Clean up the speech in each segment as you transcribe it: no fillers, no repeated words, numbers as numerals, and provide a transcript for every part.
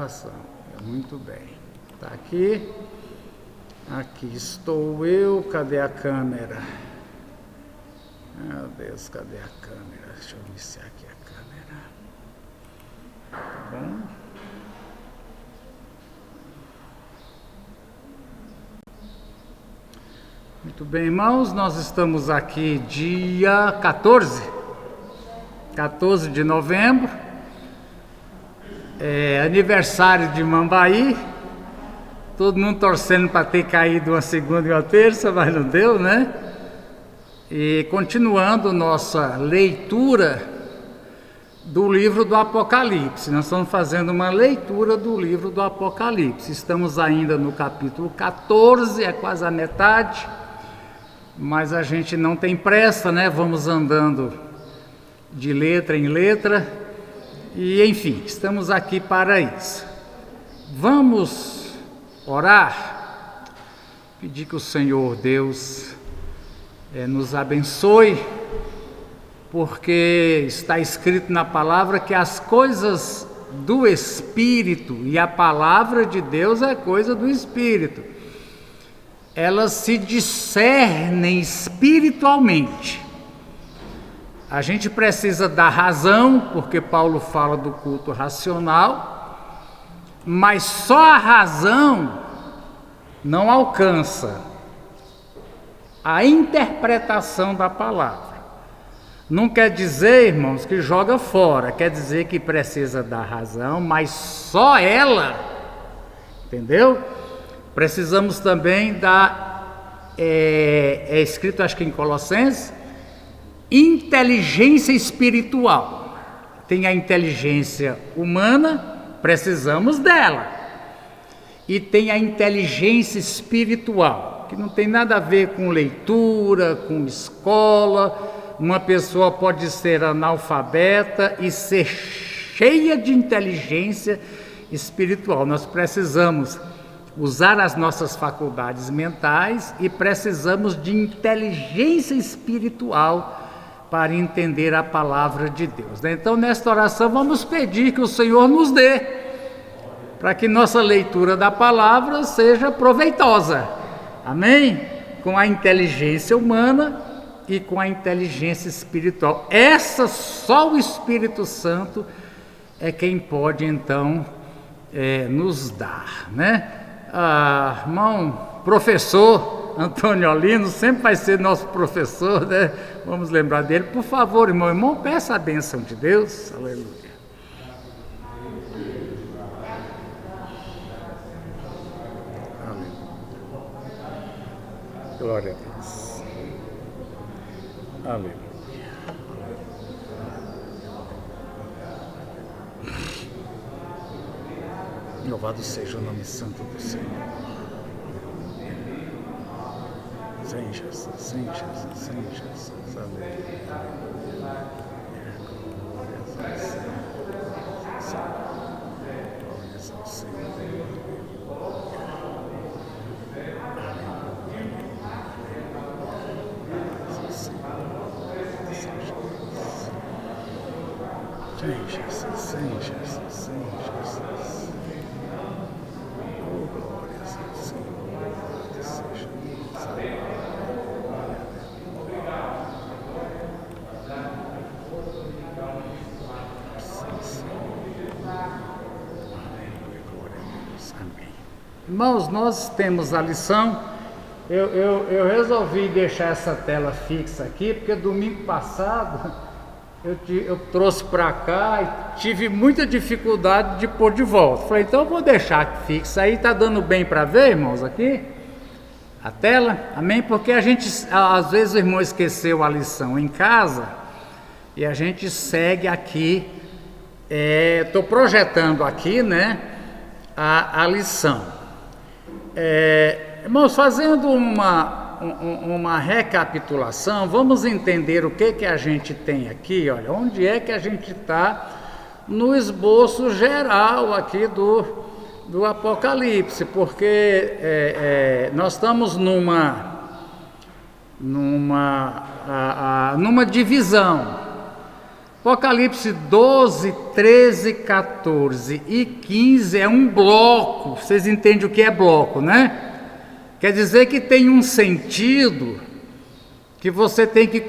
gravação. Muito bem. Está aqui. Aqui estou eu. Cadê a câmera? Meu Deus, cadê a câmera? Deixa eu iniciar aqui a câmera. Tá bom? Muito bem, irmãos. Nós estamos aqui dia 14 de novembro. Aniversário de Mambaí. Todo mundo torcendo para ter caído uma segunda e uma terça, mas não deu, né? E continuando nossa leitura do livro do Apocalipse. Nós estamos fazendo uma leitura do livro do Apocalipse. Estamos ainda no capítulo 14, é quase a metade, mas a gente não tem pressa, né? Vamos andando de letra em letra e, enfim, estamos aqui para isso. Vamos orar, pedir que o Senhor Deus nos abençoe, porque está escrito na palavra que as coisas do Espírito, e a palavra de Deus é coisa do Espírito, elas se discernem espiritualmente. A gente precisa da razão, porque Paulo fala do culto racional, mas só a razão não alcança a interpretação da palavra. Não quer dizer, irmãos, que joga fora, quer dizer que precisa da razão, mas só ela, entendeu? Precisamos também da, é escrito acho que em Colossenses, inteligência espiritual. Tem a inteligência humana, precisamos dela, e tem a inteligência espiritual, que não tem nada a ver com leitura, com escola. Uma pessoa pode ser analfabeta e ser cheia de inteligência espiritual. Nós precisamos usar as nossas faculdades mentais e precisamos de inteligência espiritual para entender a palavra de Deus, né? Então, nesta oração, vamos pedir que o Senhor nos dê, para que nossa leitura da palavra seja proveitosa, amém? Com a inteligência humana e com a inteligência espiritual. Essa só o Espírito Santo é quem pode, então, nos dar, né? Irmão professor Antônio Olino sempre vai ser nosso professor, né? Vamos lembrar dele. Por favor, irmão, peça a bênção de Deus. Aleluia. Aleluia. Glória a Deus. Aleluia. Louvado seja o nome santo do Senhor. Sem Jesus, sem Jesus, sem Jesus. Aleluia. Glórias ao Senhor. Glórias ao Senhor. Sem Jesus, sem Jesus, sem Jesus. Oh, glórias ao Senhor. Louvado seja Deus. Irmãos, nós temos a lição. Eu resolvi deixar essa tela fixa aqui, porque domingo passado eu trouxe para cá e tive muita dificuldade de pôr de volta. Falei, então eu vou deixar fixa aí. Tá dando bem para ver, irmãos, aqui? A tela? Amém? Porque a gente, às vezes o irmão esqueceu a lição em casa e a gente segue aqui. Estou projetando aqui, né, a lição. Irmãos, fazendo uma recapitulação, vamos entender o que a gente tem aqui. Olha, onde é que a gente está no esboço geral aqui do Apocalipse, porque nós estamos numa divisão. Apocalipse 12, 13, 14 e 15 é um bloco. Vocês entendem o que é bloco, né? Quer dizer que tem um sentido que você tem que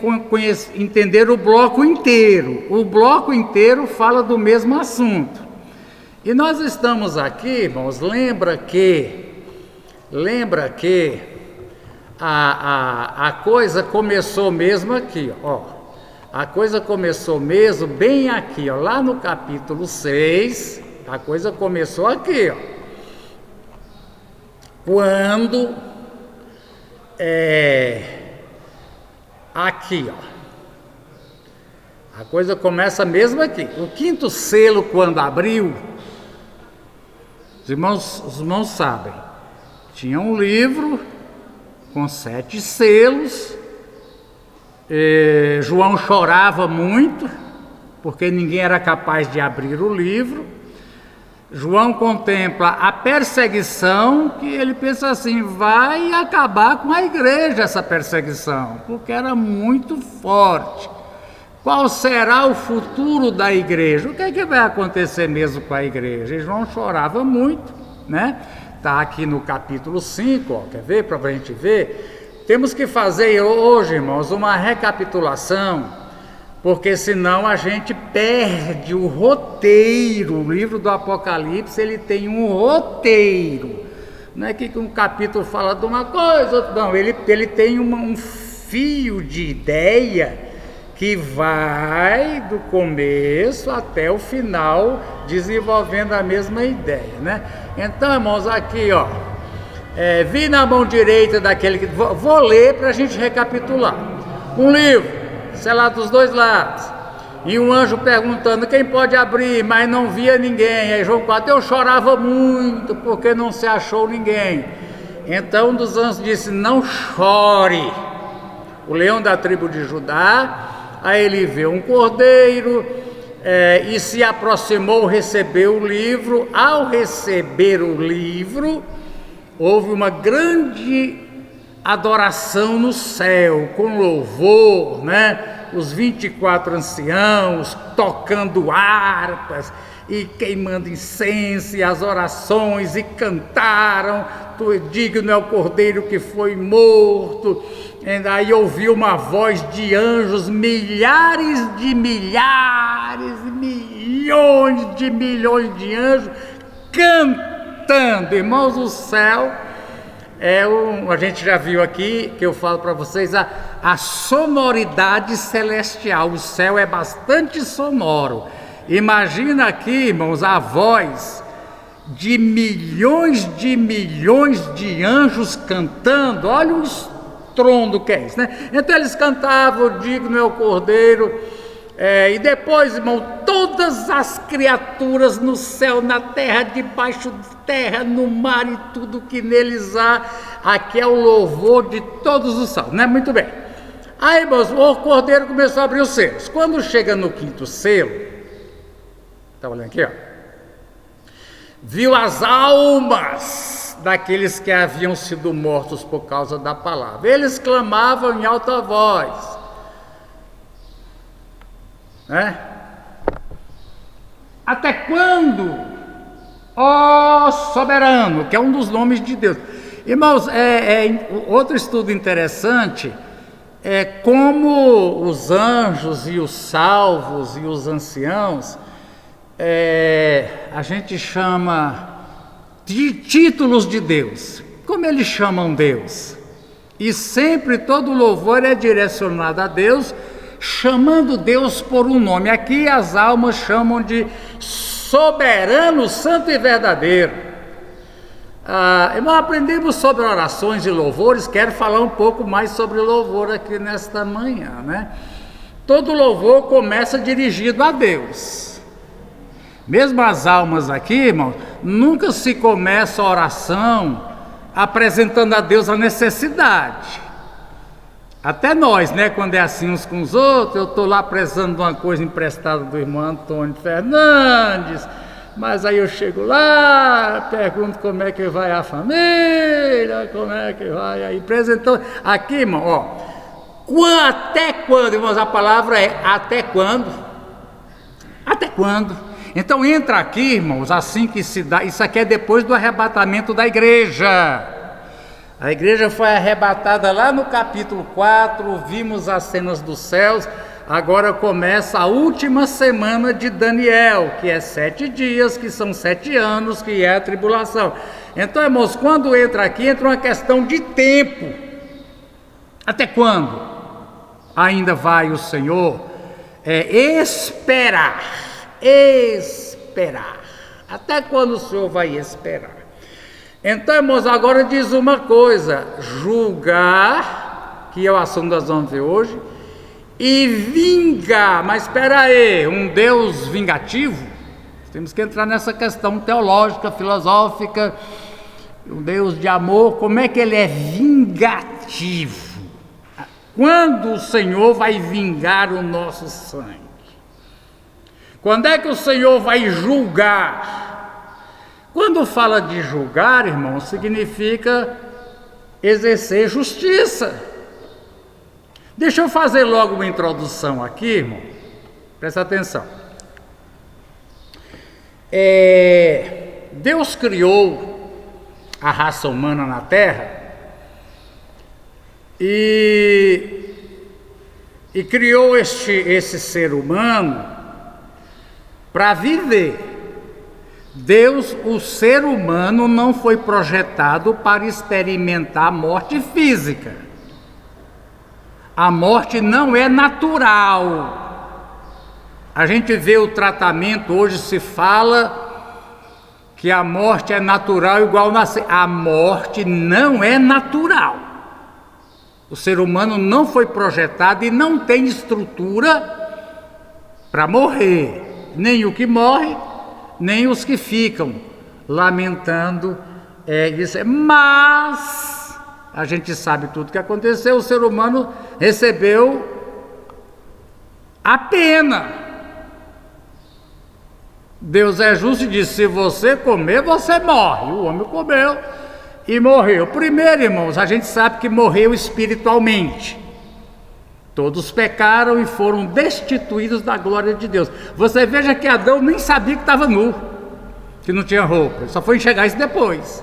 entender o bloco inteiro. O bloco inteiro fala do mesmo assunto. E nós estamos aqui, irmãos, lembra que a coisa começou mesmo aqui, ó. A coisa começou mesmo bem aqui, ó, lá no capítulo 6, a coisa começou aqui, ó. Quando, aqui, ó. A coisa começa mesmo aqui. O quinto selo, quando abriu, os irmãos sabem, tinha um livro com 7 selos. João chorava muito, porque ninguém era capaz de abrir o livro. João contempla a perseguição, que ele pensa assim, vai acabar com a igreja essa perseguição, porque era muito forte. Qual será o futuro da igreja? O que é que vai acontecer mesmo com a igreja? E João chorava muito, né? Está aqui no capítulo 5, ó, quer ver, para a gente ver? Temos que fazer hoje, irmãos, uma recapitulação, porque senão a gente perde o roteiro. O livro do Apocalipse, ele tem um roteiro. Não é que um capítulo fala de uma coisa, outro não. Ele tem um fio de ideia que vai do começo até o final, desenvolvendo a mesma ideia, né? Então, irmãos, aqui, ó. Vi na mão direita daquele que... Vou ler para a gente recapitular. Um livro, selado dos 2 lados. E um anjo perguntando, quem pode abrir? Mas não via ninguém. Aí João 4, eu chorava muito, porque não se achou ninguém. Então um dos anjos disse, não chore. O leão da tribo de Judá. Aí ele vê um cordeiro, e se aproximou, recebeu o livro. Ao receber o livro, houve uma grande adoração no céu, com louvor, né? Os 24 anciãos tocando harpas e queimando incenso, e as orações, e cantaram, digno é o cordeiro que foi morto. E aí ouviu uma voz de anjos, milhares de milhares, milhões de anjos cantando. Irmãos, o céu a gente já viu aqui, que eu falo para vocês, a sonoridade celestial. O céu é bastante sonoro. Imagina aqui, irmãos, a voz de milhões de anjos cantando. Olha o estrondo que é isso, né? Então eles cantavam, digno é o cordeiro. E depois, irmão, todas as criaturas no céu, na terra, debaixo da terra, no mar e tudo que neles há, aqui é o louvor de todos os salmos, né? Muito bem. Aí, irmãos, o cordeiro começou a abrir os selos. Quando chega no 5º selo, tá olhando aqui, ó, viu as almas daqueles que haviam sido mortos por causa da palavra. Eles clamavam em alta voz, né? Até quando, ó soberano, que é um dos nomes de Deus. Irmãos, outro estudo interessante é como os anjos e os salvos e os anciãos, a gente chama de títulos de Deus. Como eles chamam Deus? E sempre todo louvor é direcionado a Deus, chamando Deus por um nome. Aqui as almas chamam de soberano, santo e verdadeiro. Irmão, aprendemos sobre orações e louvores. Quero falar um pouco mais sobre louvor aqui nesta manhã, né? Todo louvor começa dirigido a Deus. Mesmo as almas aqui, irmão, nunca se começa a oração apresentando a Deus a necessidade. Até nós, né, quando é assim uns com os outros, eu estou lá precisando de uma coisa emprestada do irmão Antônio Fernandes, mas aí eu chego lá, pergunto como é que vai a família, como é que vai aí, apresentando. Aqui, irmão, ó, até quando, irmãos, a palavra é até quando? Até quando? Então entra aqui, irmãos, assim que se dá, isso aqui é depois do arrebatamento da igreja. A igreja foi arrebatada lá no capítulo 4, vimos as cenas dos céus. Agora começa a última semana de Daniel, que é 7 dias, que são 7 anos, que é a tribulação. Então, irmãos, quando entra aqui, entra uma questão de tempo. Até quando ainda vai o Senhor esperar? Esperar. Até quando o Senhor vai esperar? Então, irmãos, agora diz uma coisa: julgar, que é o assunto que nós vamos ver hoje, e vingar. Mas espera aí, um Deus vingativo? Temos que entrar nessa questão teológica, filosófica. Um Deus de amor, como é que ele é vingativo? Quando o Senhor vai vingar o nosso sangue? Quando é que o Senhor vai julgar? Quando fala de julgar, irmão, significa exercer justiça. Deixa eu fazer logo uma introdução aqui, irmão. Presta atenção. Deus criou a raça humana na Terra e criou esse ser humano para viver. Deus, o ser humano, não foi projetado para experimentar a morte física. A morte não é natural. A gente vê o tratamento, hoje se fala que a morte é natural igual nascer. A morte não é natural. O ser humano não foi projetado e não tem estrutura para morrer. Nem o que morre, nem os que ficam lamentando isso. Mas a gente sabe tudo que aconteceu. O ser humano recebeu a pena. Deus é justo e disse: se você comer, você morre. O homem comeu e morreu. Primeiro, irmãos, a gente sabe que morreu espiritualmente. Todos pecaram e foram destituídos da glória de Deus. Você veja que Adão nem sabia que estava nu, que não tinha roupa. Ele só foi enxergar isso depois,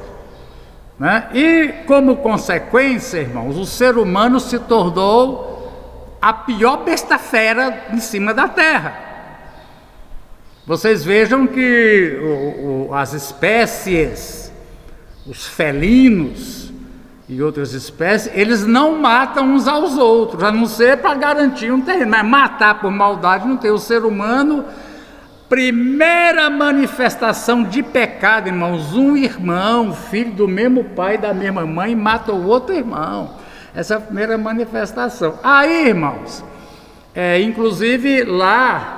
né? E como consequência, irmãos, o ser humano se tornou a pior besta fera em cima da terra. Vocês vejam que as espécies, os felinos e outras espécies, eles não matam uns aos outros, a não ser para garantir um terreno, mas matar por maldade não tem. O ser humano, primeira manifestação de pecado, irmãos, um irmão, filho do mesmo pai, da mesma mãe, mata o outro irmão. Essa é a primeira manifestação. Aí, irmãos, inclusive lá,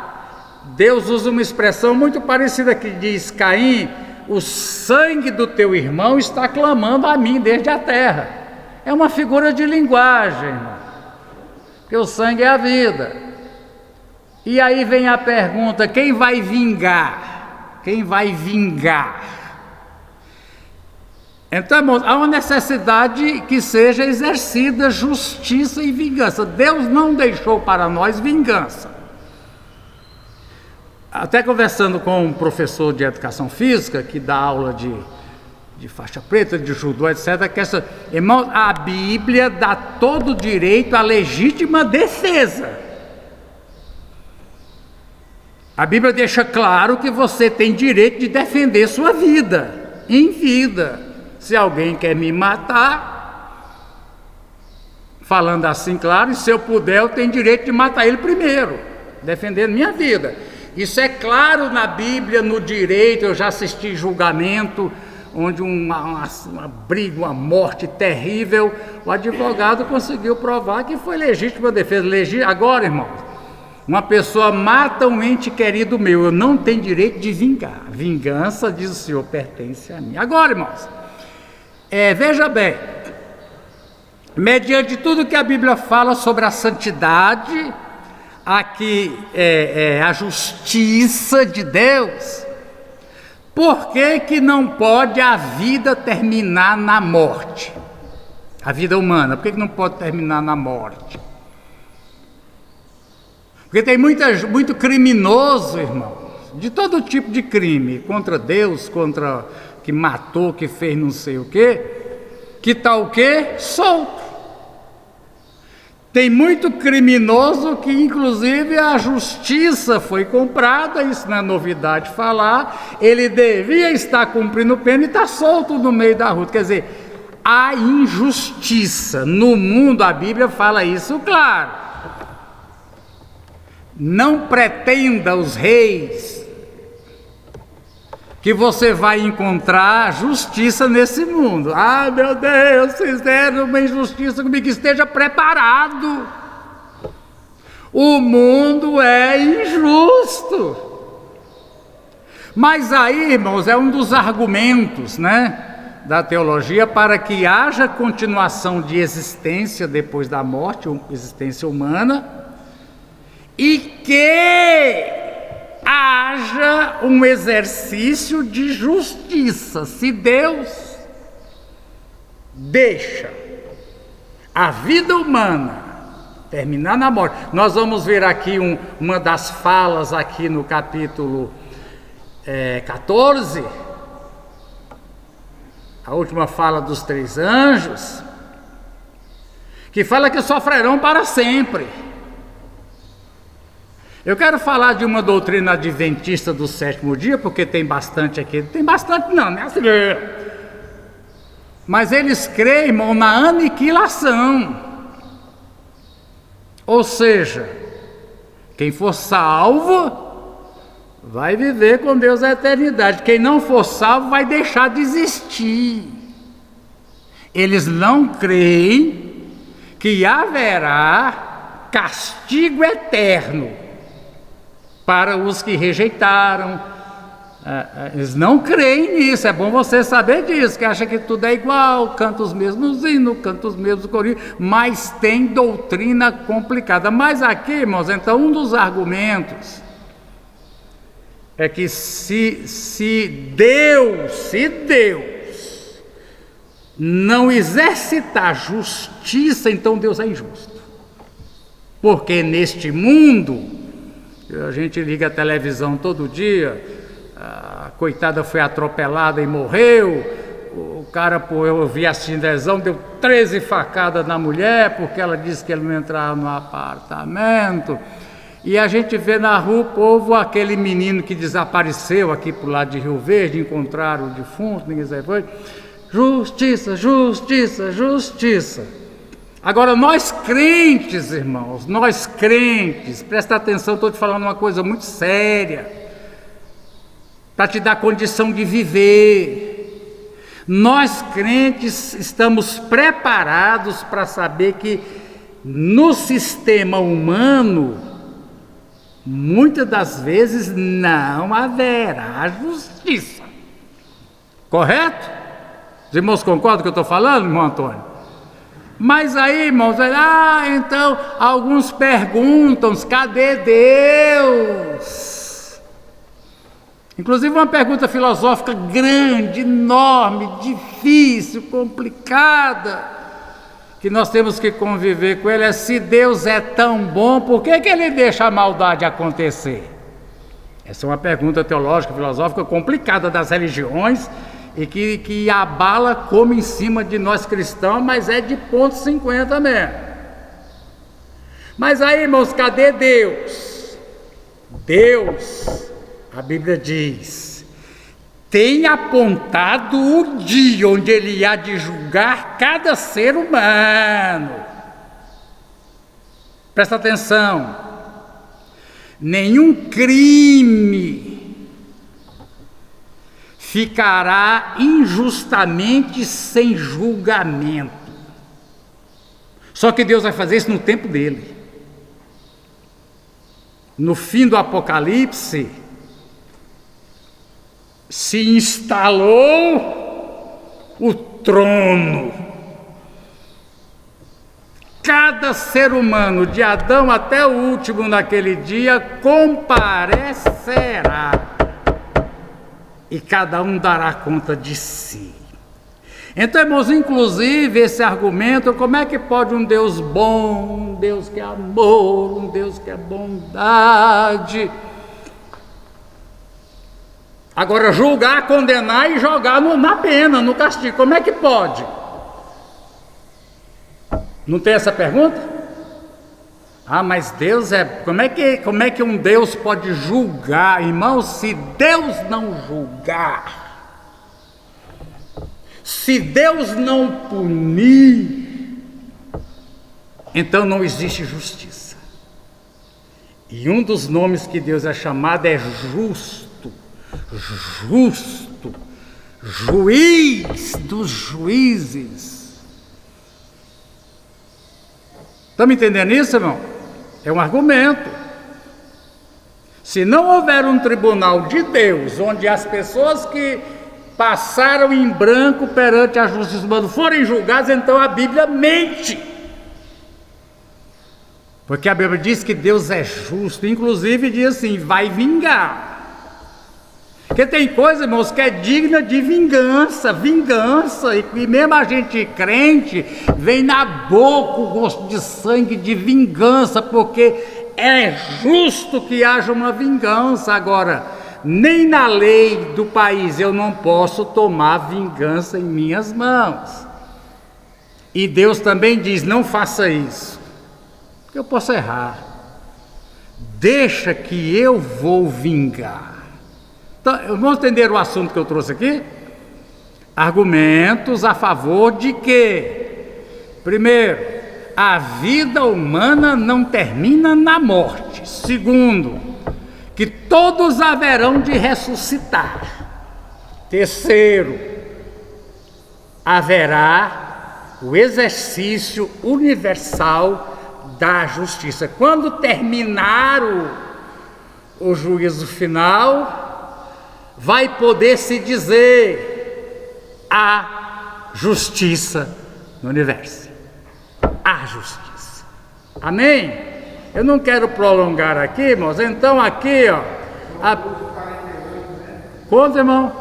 Deus usa uma expressão muito parecida que diz: Caim, o sangue do teu irmão está clamando a mim desde a terra. É uma figura de linguagem, irmão, porque o sangue é a vida. E aí vem a pergunta: quem vai vingar? Quem vai vingar? Então, irmãos, há uma necessidade que seja exercida justiça e vingança. Deus não deixou para nós vingança. Até conversando com um professor de educação física, que dá aula de faixa preta, de judô, etc., irmão, a Bíblia dá todo o direito à legítima defesa. A Bíblia deixa claro que você tem direito de defender sua vida, em vida. Se alguém quer me matar, falando assim, claro, e se eu puder, eu tenho direito de matar ele primeiro, defendendo minha vida. Isso é claro na Bíblia, no direito. Eu já assisti julgamento onde uma briga, uma morte terrível, o advogado conseguiu provar que foi legítima defesa. Agora, irmãos, uma pessoa mata um ente querido meu, eu não tenho direito de vingar. Vingança, diz o Senhor, pertence a mim. Agora, irmãos, veja bem, mediante tudo que a Bíblia fala sobre a santidade, aqui a justiça de Deus, por que não pode a vida terminar na morte? A vida humana, por que não pode terminar na morte? Porque tem muito criminoso, irmão, de todo tipo de crime, contra Deus, contra que matou, que fez não sei o quê, que está o quê? Solto. Tem muito criminoso que, inclusive, a justiça foi comprada, isso não é novidade falar, ele devia estar cumprindo pena e está solto no meio da rua. Quer dizer, há injustiça. No mundo, a Bíblia fala isso, claro. Não pretenda os reis que você vai encontrar justiça nesse mundo. Ah, meu Deus, fizeram uma injustiça comigo, esteja preparado. O mundo é injusto. Mas aí, irmãos, é um dos argumentos, né, da teologia para que haja continuação de existência depois da morte, existência humana, e que haja um exercício de justiça. Se Deus deixa a vida humana terminar na morte, nós vamos ver aqui uma das falas aqui no capítulo 14, a última fala dos 3 anjos, que fala que sofrerão para sempre. Eu quero falar de uma doutrina adventista do 7º dia, porque tem bastante aqui. Tem bastante não, né? Mas eles creem, irmão, na aniquilação. Ou seja, quem for salvo vai viver com Deus a eternidade. Quem não for salvo vai deixar de existir. Eles não creem que haverá castigo eterno para os que rejeitaram. Eles não creem nisso. É bom você saber disso, que acha que tudo é igual, canta os mesmos hinos, canta os mesmos corinhos, mas tem doutrina complicada. Mas aqui, irmãos, então um dos argumentos é que se Deus não exercitar justiça, então Deus é injusto. Porque neste mundo, a gente liga a televisão todo dia, a coitada foi atropelada e morreu, o cara, eu vi a televisão, deu 13 facadas na mulher, porque ela disse que ele não entrava no apartamento, e a gente vê na rua o povo, aquele menino que desapareceu aqui pro lado de Rio Verde, encontraram o defunto, ninguém sabe foi, justiça, justiça, justiça. Agora, nós crentes, irmãos, nós crentes, presta atenção, estou te falando uma coisa muito séria, para te dar condição de viver. Nós crentes estamos preparados para saber que no sistema humano, muitas das vezes não haverá justiça. Correto? Os irmãos concordam com o que eu estou falando, irmão Antônio? Mas aí, irmãos, então alguns perguntam, cadê Deus? Inclusive uma pergunta filosófica grande, enorme, difícil, complicada, que nós temos que conviver com ele, é: se Deus é tão bom, por que ele deixa a maldade acontecer? Essa é uma pergunta teológica, filosófica complicada das religiões, e que abala como em cima de nós cristãos, mas é de ponto 50 mesmo. Mas aí, irmãos, cadê Deus? Deus, a Bíblia diz, tem apontado o dia onde Ele há de julgar cada ser humano. Presta atenção, nenhum crime ficará injustamente sem julgamento. Só que Deus vai fazer isso no tempo dele. No fim do Apocalipse, se instalou o trono. Cada ser humano, de Adão até o último naquele dia, comparecerá. E cada um dará conta de si. Então, irmãos, inclusive esse argumento, como é que pode um Deus bom, um Deus que é amor, um Deus que é bondade, Agora, julgar, condenar e jogar na pena, no castigo, como é que pode? Não tem essa pergunta? Ah, mas Deus como é que um Deus pode julgar? Irmão, se Deus não julgar, se Deus não punir, então não existe justiça. E um dos nomes que Deus é chamado é justo, juiz dos juízes. Estão me entendendo isso, irmão? É um argumento. Se não houver um tribunal de Deus, onde as pessoas que passaram em branco perante a justiça humana forem julgadas, então a Bíblia mente. Porque a Bíblia diz que Deus é justo, inclusive diz assim, vai vingar. Porque tem coisa, irmãos, que é digna de vingança, e mesmo a gente crente, vem na boca o gosto de sangue de vingança, porque é justo que haja uma vingança. Agora, nem na lei do país eu não posso tomar vingança em minhas mãos. E Deus também diz, não faça isso, porque eu posso errar. Deixa que eu vou vingar. Então, vamos entender o assunto que eu trouxe aqui? Argumentos a favor de que, primeiro, a vida humana não termina na morte. Segundo, que todos haverão de ressuscitar. Terceiro, haverá o exercício universal da justiça. Quando terminar o juízo final, vai poder se dizer a justiça no universo. A justiça. Amém? Eu não quero prolongar aqui, irmãos. Então aqui, ó. Quanto, irmão?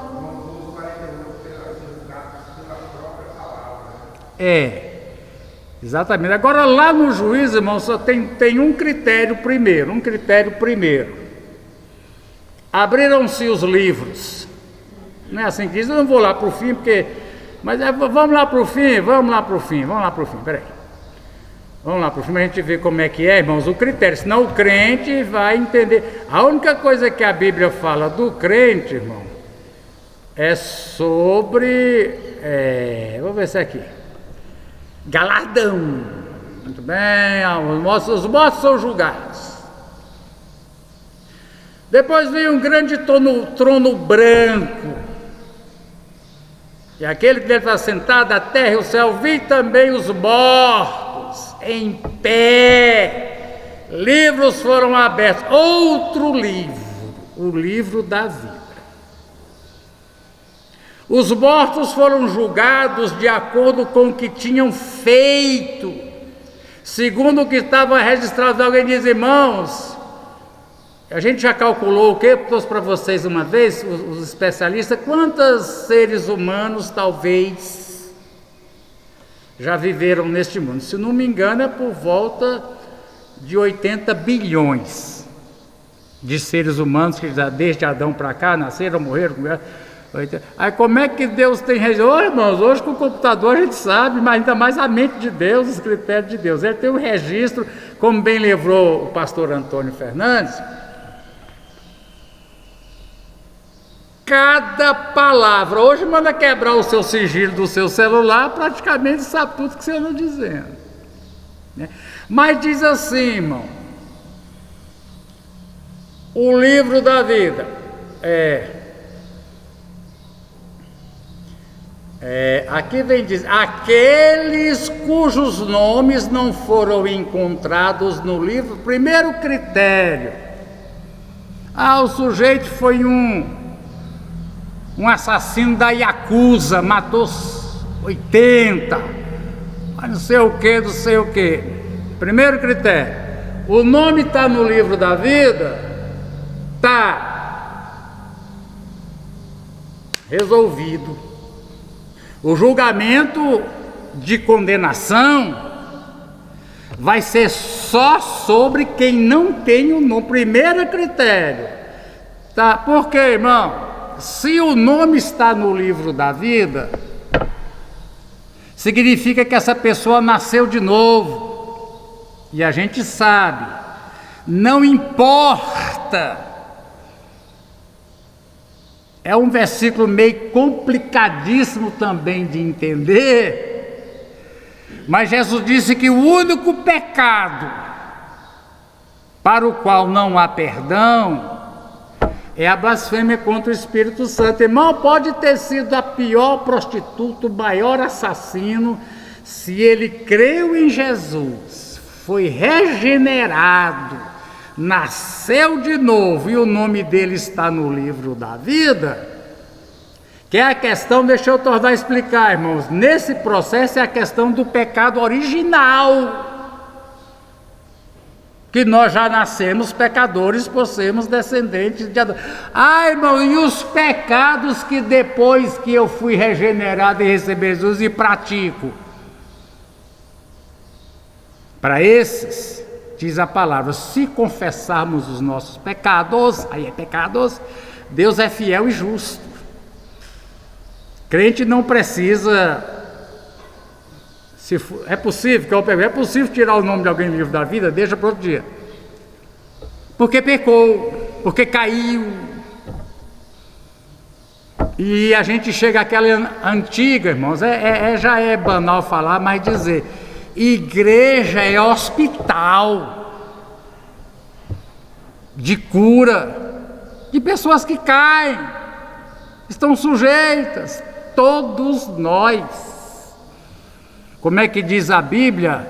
Exatamente. Agora lá no juízo, irmão, só tem um critério primeiro. Abriram-se os livros. Não é assim que diz, eu não vou lá para o fim, porque... Mas vamos lá para o fim, peraí. Vamos lá para o fim, a gente vê como é que é, irmãos, o critério, senão o crente vai entender. A única coisa que a Bíblia fala do crente, irmão, é sobre... vou ver se é aqui. Galardão. Muito bem, os mortos são julgados. Depois veio um grande trono branco, e aquele que deve estar sentado, a terra e o céu, vi também os mortos em pé, livros foram abertos, outro livro, o livro da vida. Os mortos foram julgados de acordo com o que tinham feito, segundo o que estava registrado. Alguém diz, irmãos, a gente já calculou o que? Trouxe para vocês uma vez, os especialistas, quantos seres humanos talvez já viveram neste mundo? Se não me engano, é por volta de 80 bilhões de seres humanos que já desde Adão para cá nasceram, morreram. Aí como é que Deus tem registro? Irmãos, hoje com o computador a gente sabe, mas ainda mais a mente de Deus, os critérios de Deus. Ele tem um registro, como bem lembrou o pastor Antônio Fernandes. Cada palavra, hoje manda quebrar o seu sigilo do seu celular, praticamente sabe tudo que você anda dizendo, né? Mas diz assim, irmão, o livro da vida aqui vem dizer, aqueles cujos nomes não foram encontrados no livro. Primeiro critério, o sujeito foi um assassino da Yakuza, matou 80, mas não sei o que. Primeiro critério, o nome está no livro da vida, está resolvido. O julgamento de condenação vai ser só sobre quem não tem o nome. Primeiro critério, tá? Por quê, irmão? se o nome está no livro da vida, significa que essa pessoa nasceu de novo. E a gente sabe, não importa. É um versículo meio complicadíssimo também de entender, mas Jesus disse que o único pecado para o qual não há perdão é a blasfêmia contra o Espírito Santo. Irmão, pode ter sido a pior prostituta, o maior assassino, se ele creu em Jesus, foi regenerado, nasceu de novo e o nome dele está no livro da vida, que é a questão, deixa eu tornar a explicar, irmãos, nesse processo é a questão do pecado original, que nós já nascemos pecadores por sermos descendentes de Adão. Irmão, e os pecados que depois que eu fui regenerado e recebi Jesus e pratico? Para esses, diz a palavra, se confessarmos os nossos pecados, aí é pecados, Deus é fiel e justo. Crente não precisa, é possível, que eu pergunto, é possível tirar o nome de alguém do livro da vida? Deixa para outro dia. Porque pecou, porque caiu. E a gente chega àquela antiga, irmãos, já é banal falar, mas dizer, igreja é hospital de cura de pessoas que caem, estão sujeitas, todos nós. Como é que diz a Bíblia,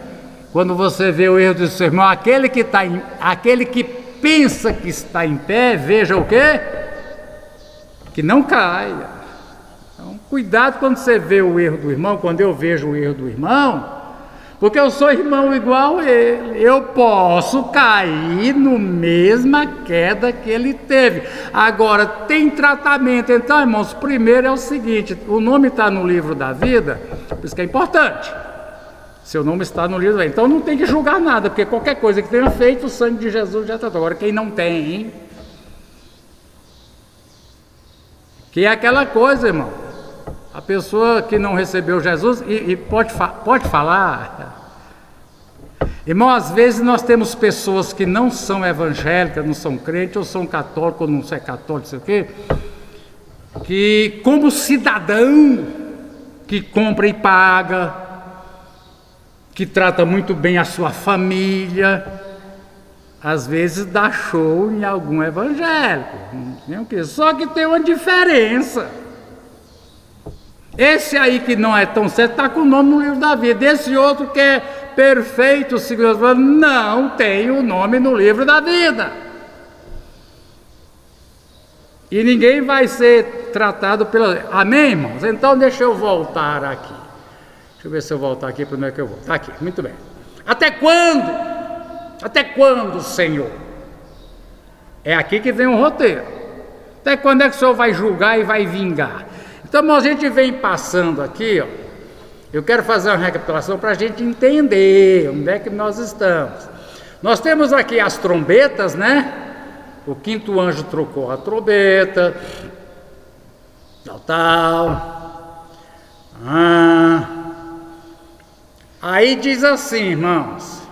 quando você vê o erro do seu irmão, aquele que pensa que está em pé, veja o quê? Que não caia. Então, cuidado quando você vê o erro do irmão, quando eu vejo o erro do irmão, porque eu sou irmão igual a ele, eu posso cair no mesma queda que ele teve. Agora, tem tratamento. Então, irmãos, primeiro é o seguinte, o nome está no livro da vida, por isso que é importante. Seu nome está no livro da vida. Então não tem que julgar nada, porque qualquer coisa que tenha feito, o sangue de Jesus já tratou. Agora, quem não tem, que é aquela coisa, irmão, a pessoa que não recebeu Jesus, e pode falar, irmão, às vezes nós temos pessoas que não são evangélicas, não são crentes, ou são católicos, ou não são católicos, não sei o quê, que como cidadão, que compra e paga, que trata muito bem a sua família, às vezes dá show em algum evangélico, só que tem uma diferença. Esse aí que não é tão certo, está com o nome no livro da vida. Esse outro que é perfeito, não tem o nome no livro da vida. E ninguém vai ser tratado pela... Amém, irmãos? Então deixa eu voltar aqui. Deixa eu ver se eu voltar aqui para onde é que eu vou. Está aqui, muito bem. Até quando? Até quando, Senhor? É aqui que vem o roteiro. Até quando é que o Senhor vai julgar e vai vingar? Então, a gente vem passando aqui, ó. Eu quero fazer uma recapitulação para a gente entender onde é que nós estamos. Nós temos aqui as trombetas, né? O quinto anjo trocou a trombeta, tal. Aí diz assim, irmãos,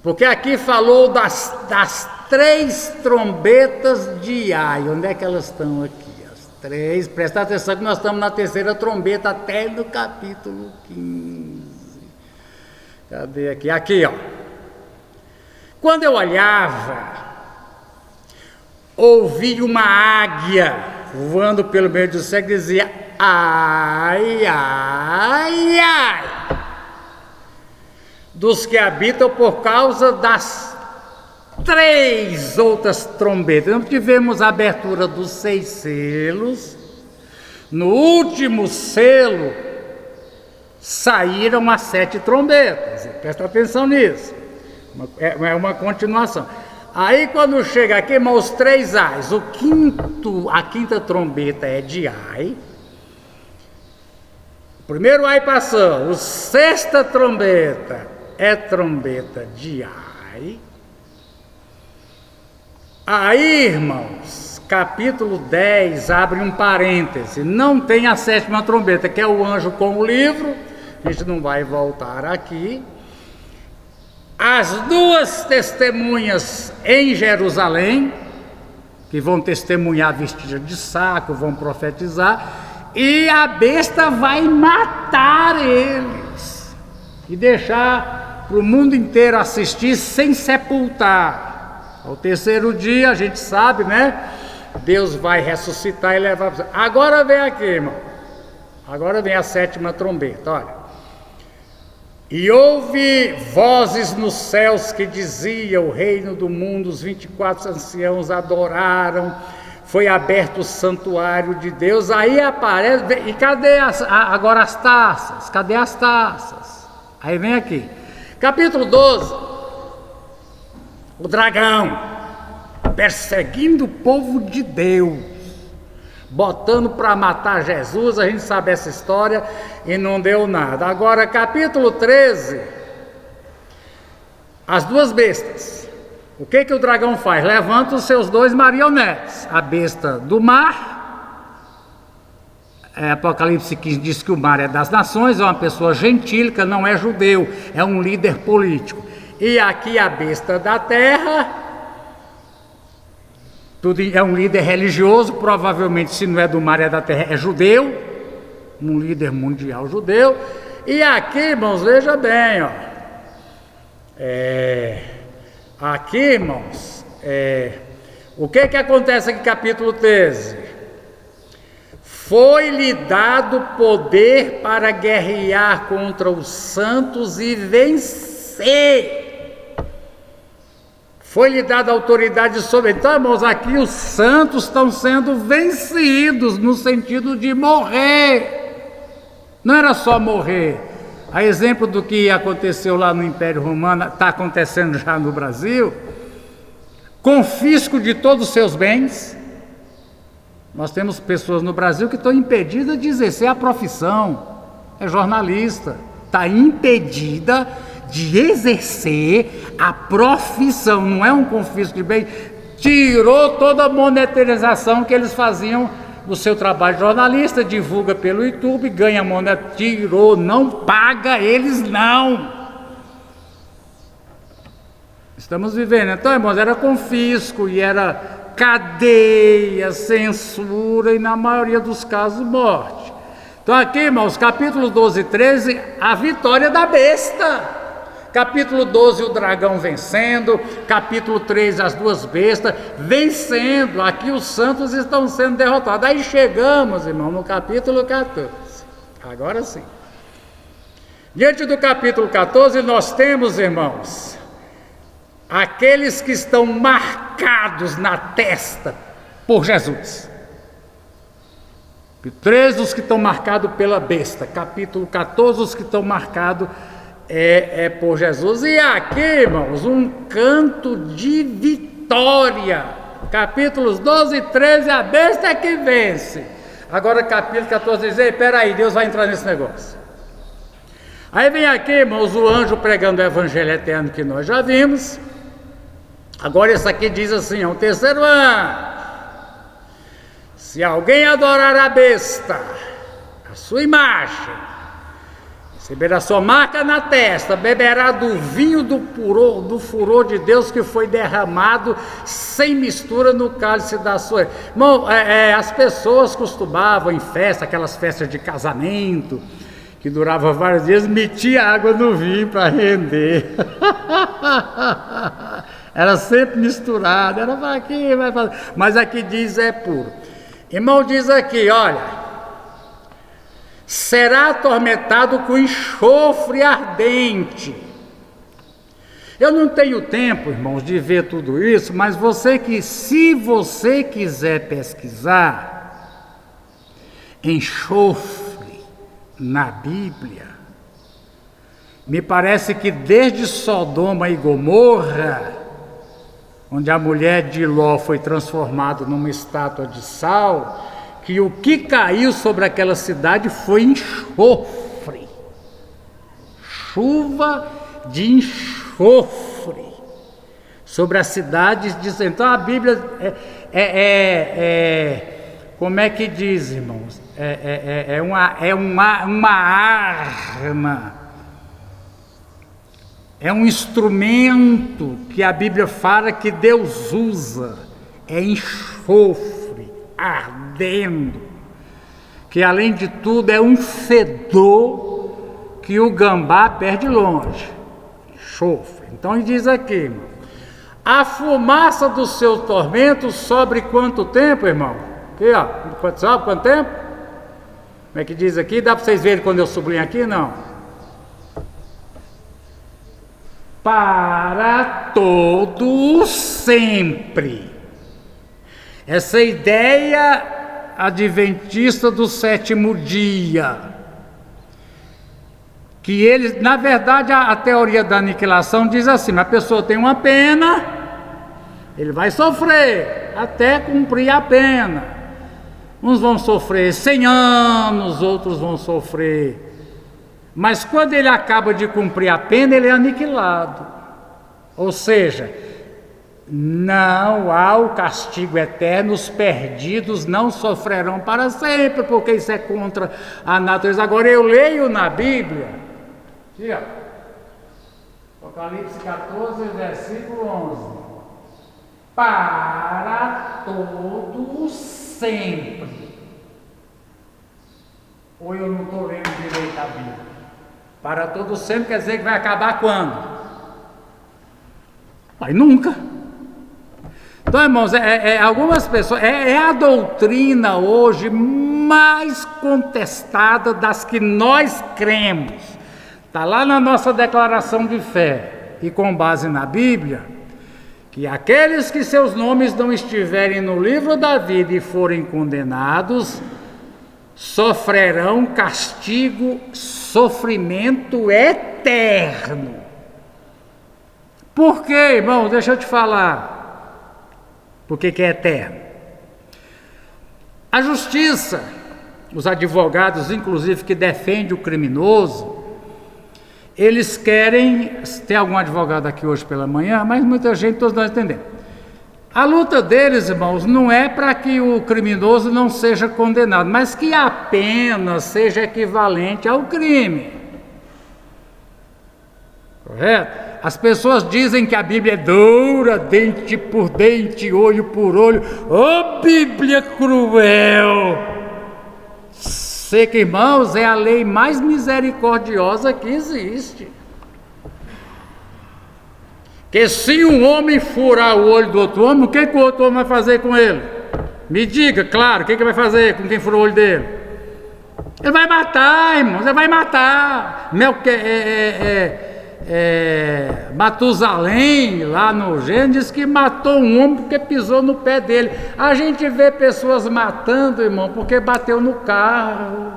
porque aqui falou das 3 trombetas de Ai. Onde é que elas estão aqui? As 3, presta atenção que nós estamos na 3ª trombeta até no capítulo 15. Cadê aqui? Aqui, ó. Quando eu olhava, ouvi uma águia voando pelo meio do céu e dizia: ai, ai, ai, dos que habitam por causa das 3 outras trombetas. Nós tivemos a abertura dos 6 selos. No último selo saíram as 7 trombetas. Presta atenção nisso. É uma continuação. Aí quando chega aqui, irmão, os 3 ais, a 5ª trombeta é de Ai. O primeiro ai passou, a 6ª trombeta é trombeta de Ai. Aí, irmãos, capítulo 10 abre um parêntese, não tem a 7ª trombeta, que é o anjo com o livro, a gente não vai voltar aqui. As 2 testemunhas em Jerusalém, que vão testemunhar vestida de saco, vão profetizar, e a besta vai matar eles e deixar para o mundo inteiro assistir sem sepultar. Ao 3º dia, a gente sabe, né? Deus vai ressuscitar e levar. Agora vem aqui, irmão. Agora vem a 7ª trombeta, olha. E houve vozes nos céus que diziam: o reino do mundo, os 24 anciãos adoraram, foi aberto o santuário de Deus. Aí aparece, e cadê agora as taças? Cadê as taças? Aí vem aqui, capítulo 12, o dragão perseguindo o povo de Deus, botando para matar Jesus. A gente sabe essa história e não deu nada. Agora, capítulo 13, as 2 bestas. O que o dragão faz? Levanta os seus 2 marionetes. A besta do mar, Apocalipse 15 diz que o mar é das nações, é uma pessoa gentílica, não é judeu, é um líder político. E aqui a besta da terra, é um líder religioso, provavelmente, se não é do mar, é da terra, é judeu, um líder mundial judeu. E aqui, irmãos, veja bem, ó, aqui, irmãos, o que acontece aqui, capítulo 13? Foi-lhe dado poder para guerrear contra os santos e vencer. Foi-lhe dada autoridade sobre. Então, irmãos, aqui os santos estão sendo vencidos no sentido de morrer. Não era só morrer. A exemplo do que aconteceu lá no Império Romano, está acontecendo já no Brasil. Confisco de todos os seus bens. Nós temos pessoas no Brasil que estão impedidas de exercer a profissão. É jornalista. Está impedida de exercer a profissão, não é um confisco de bem, tirou toda a monetarização que eles faziam do seu trabalho de jornalista, divulga pelo YouTube, ganha moneta, tirou, não paga eles não. Estamos vivendo, então, irmãos, era confisco e era cadeia, censura e na maioria dos casos morte. Então aqui, irmãos, capítulo 12 e 13, a vitória da besta. Capítulo 12, o dragão vencendo. Capítulo 13, as 2 bestas vencendo. Aqui os santos estão sendo derrotados. Aí chegamos, irmão, no capítulo 14. Agora sim. Diante do capítulo 14, nós temos, irmãos, aqueles que estão marcados na testa por Jesus. 13, os que estão marcados pela besta. Capítulo 14, os que estão marcados por Jesus. E aqui, irmãos, um canto de vitória. Capítulos 12 e 13, a besta é que vence. Agora capítulo 14 diz: ei, peraí, Deus vai entrar nesse negócio. Aí vem aqui, irmãos, o anjo pregando o evangelho eterno que nós já vimos. Agora esse aqui diz assim, é o 3º ano: se alguém adorar a besta, a sua imagem, receberá sua marca na testa, beberá do vinho do furor de Deus que foi derramado sem mistura no cálice da sua. Irmão, as pessoas costumavam em festa, aquelas festas de casamento, que durava vários dias, metia água no vinho para render. Era sempre misturado, era para aqui, vai fazer. Mas aqui diz é puro. Irmão, diz aqui, olha: será atormentado com enxofre ardente. Eu não tenho tempo, irmãos, de ver tudo isso, mas se você quiser pesquisar enxofre na Bíblia, me parece que desde Sodoma e Gomorra, onde a mulher de Ló foi transformada numa estátua de sal, que o que caiu sobre aquela cidade foi enxofre, chuva de enxofre sobre as cidades de... Então a Bíblia como é que diz, irmãos? Uma arma, é um instrumento que a Bíblia fala que Deus usa, é enxofre, ardendo, que além de tudo é um fedor que o gambá perde longe, enxofre. Então ele diz aqui, irmão, a fumaça do seu tormento sobre quanto tempo, irmão? Aqui, ó, sabe quanto tempo? Como é que diz aqui? Dá para vocês verem quando eu sublinho aqui? Não. Para todo sempre. Essa ideia adventista do sétimo dia, que eles, na verdade, a teoria da aniquilação diz assim: a pessoa tem uma pena, ele vai sofrer até cumprir a pena. Uns vão sofrer 100 anos, outros vão sofrer. Mas quando ele acaba de cumprir a pena, ele é aniquilado. Ou seja, não há o castigo eterno, os perdidos não sofrerão para sempre, porque isso é contra a natureza. Agora eu leio na Bíblia, aqui, ó, Apocalipse 14, versículo 11. Para todo sempre. Ou eu não estou lendo direito a Bíblia? Para todo sempre quer dizer que vai acabar quando? Vai nunca. Então, irmãos, algumas pessoas, a doutrina hoje mais contestada das que nós cremos. Está lá na nossa declaração de fé, e com base na Bíblia, que aqueles que seus nomes não estiverem no livro da vida e forem condenados, sofrerão castigo, sofrimento eterno. Por quê, irmão? Deixa eu te falar. Por que é eterno? A justiça, os advogados, inclusive, que defendem o criminoso, eles querem... Tem algum advogado aqui hoje pela manhã, mas muita gente, todos nós entendemos. A luta deles, irmãos, não é para que o criminoso não seja condenado, mas que a pena seja equivalente ao crime. Correto? As pessoas dizem que a Bíblia é dura, dente por dente, olho por olho. Ô, Bíblia cruel! Sei que, irmãos, é a lei mais misericordiosa que existe. Que se um homem furar o olho do outro homem, o que o outro homem vai fazer com ele? Me diga, claro, o que vai fazer com quem furou o olho dele? Ele vai matar, irmãos, ele vai matar. Matusalém, lá no Gênesis, diz que matou um homem porque pisou no pé dele. A gente vê pessoas matando, irmão, porque bateu no carro,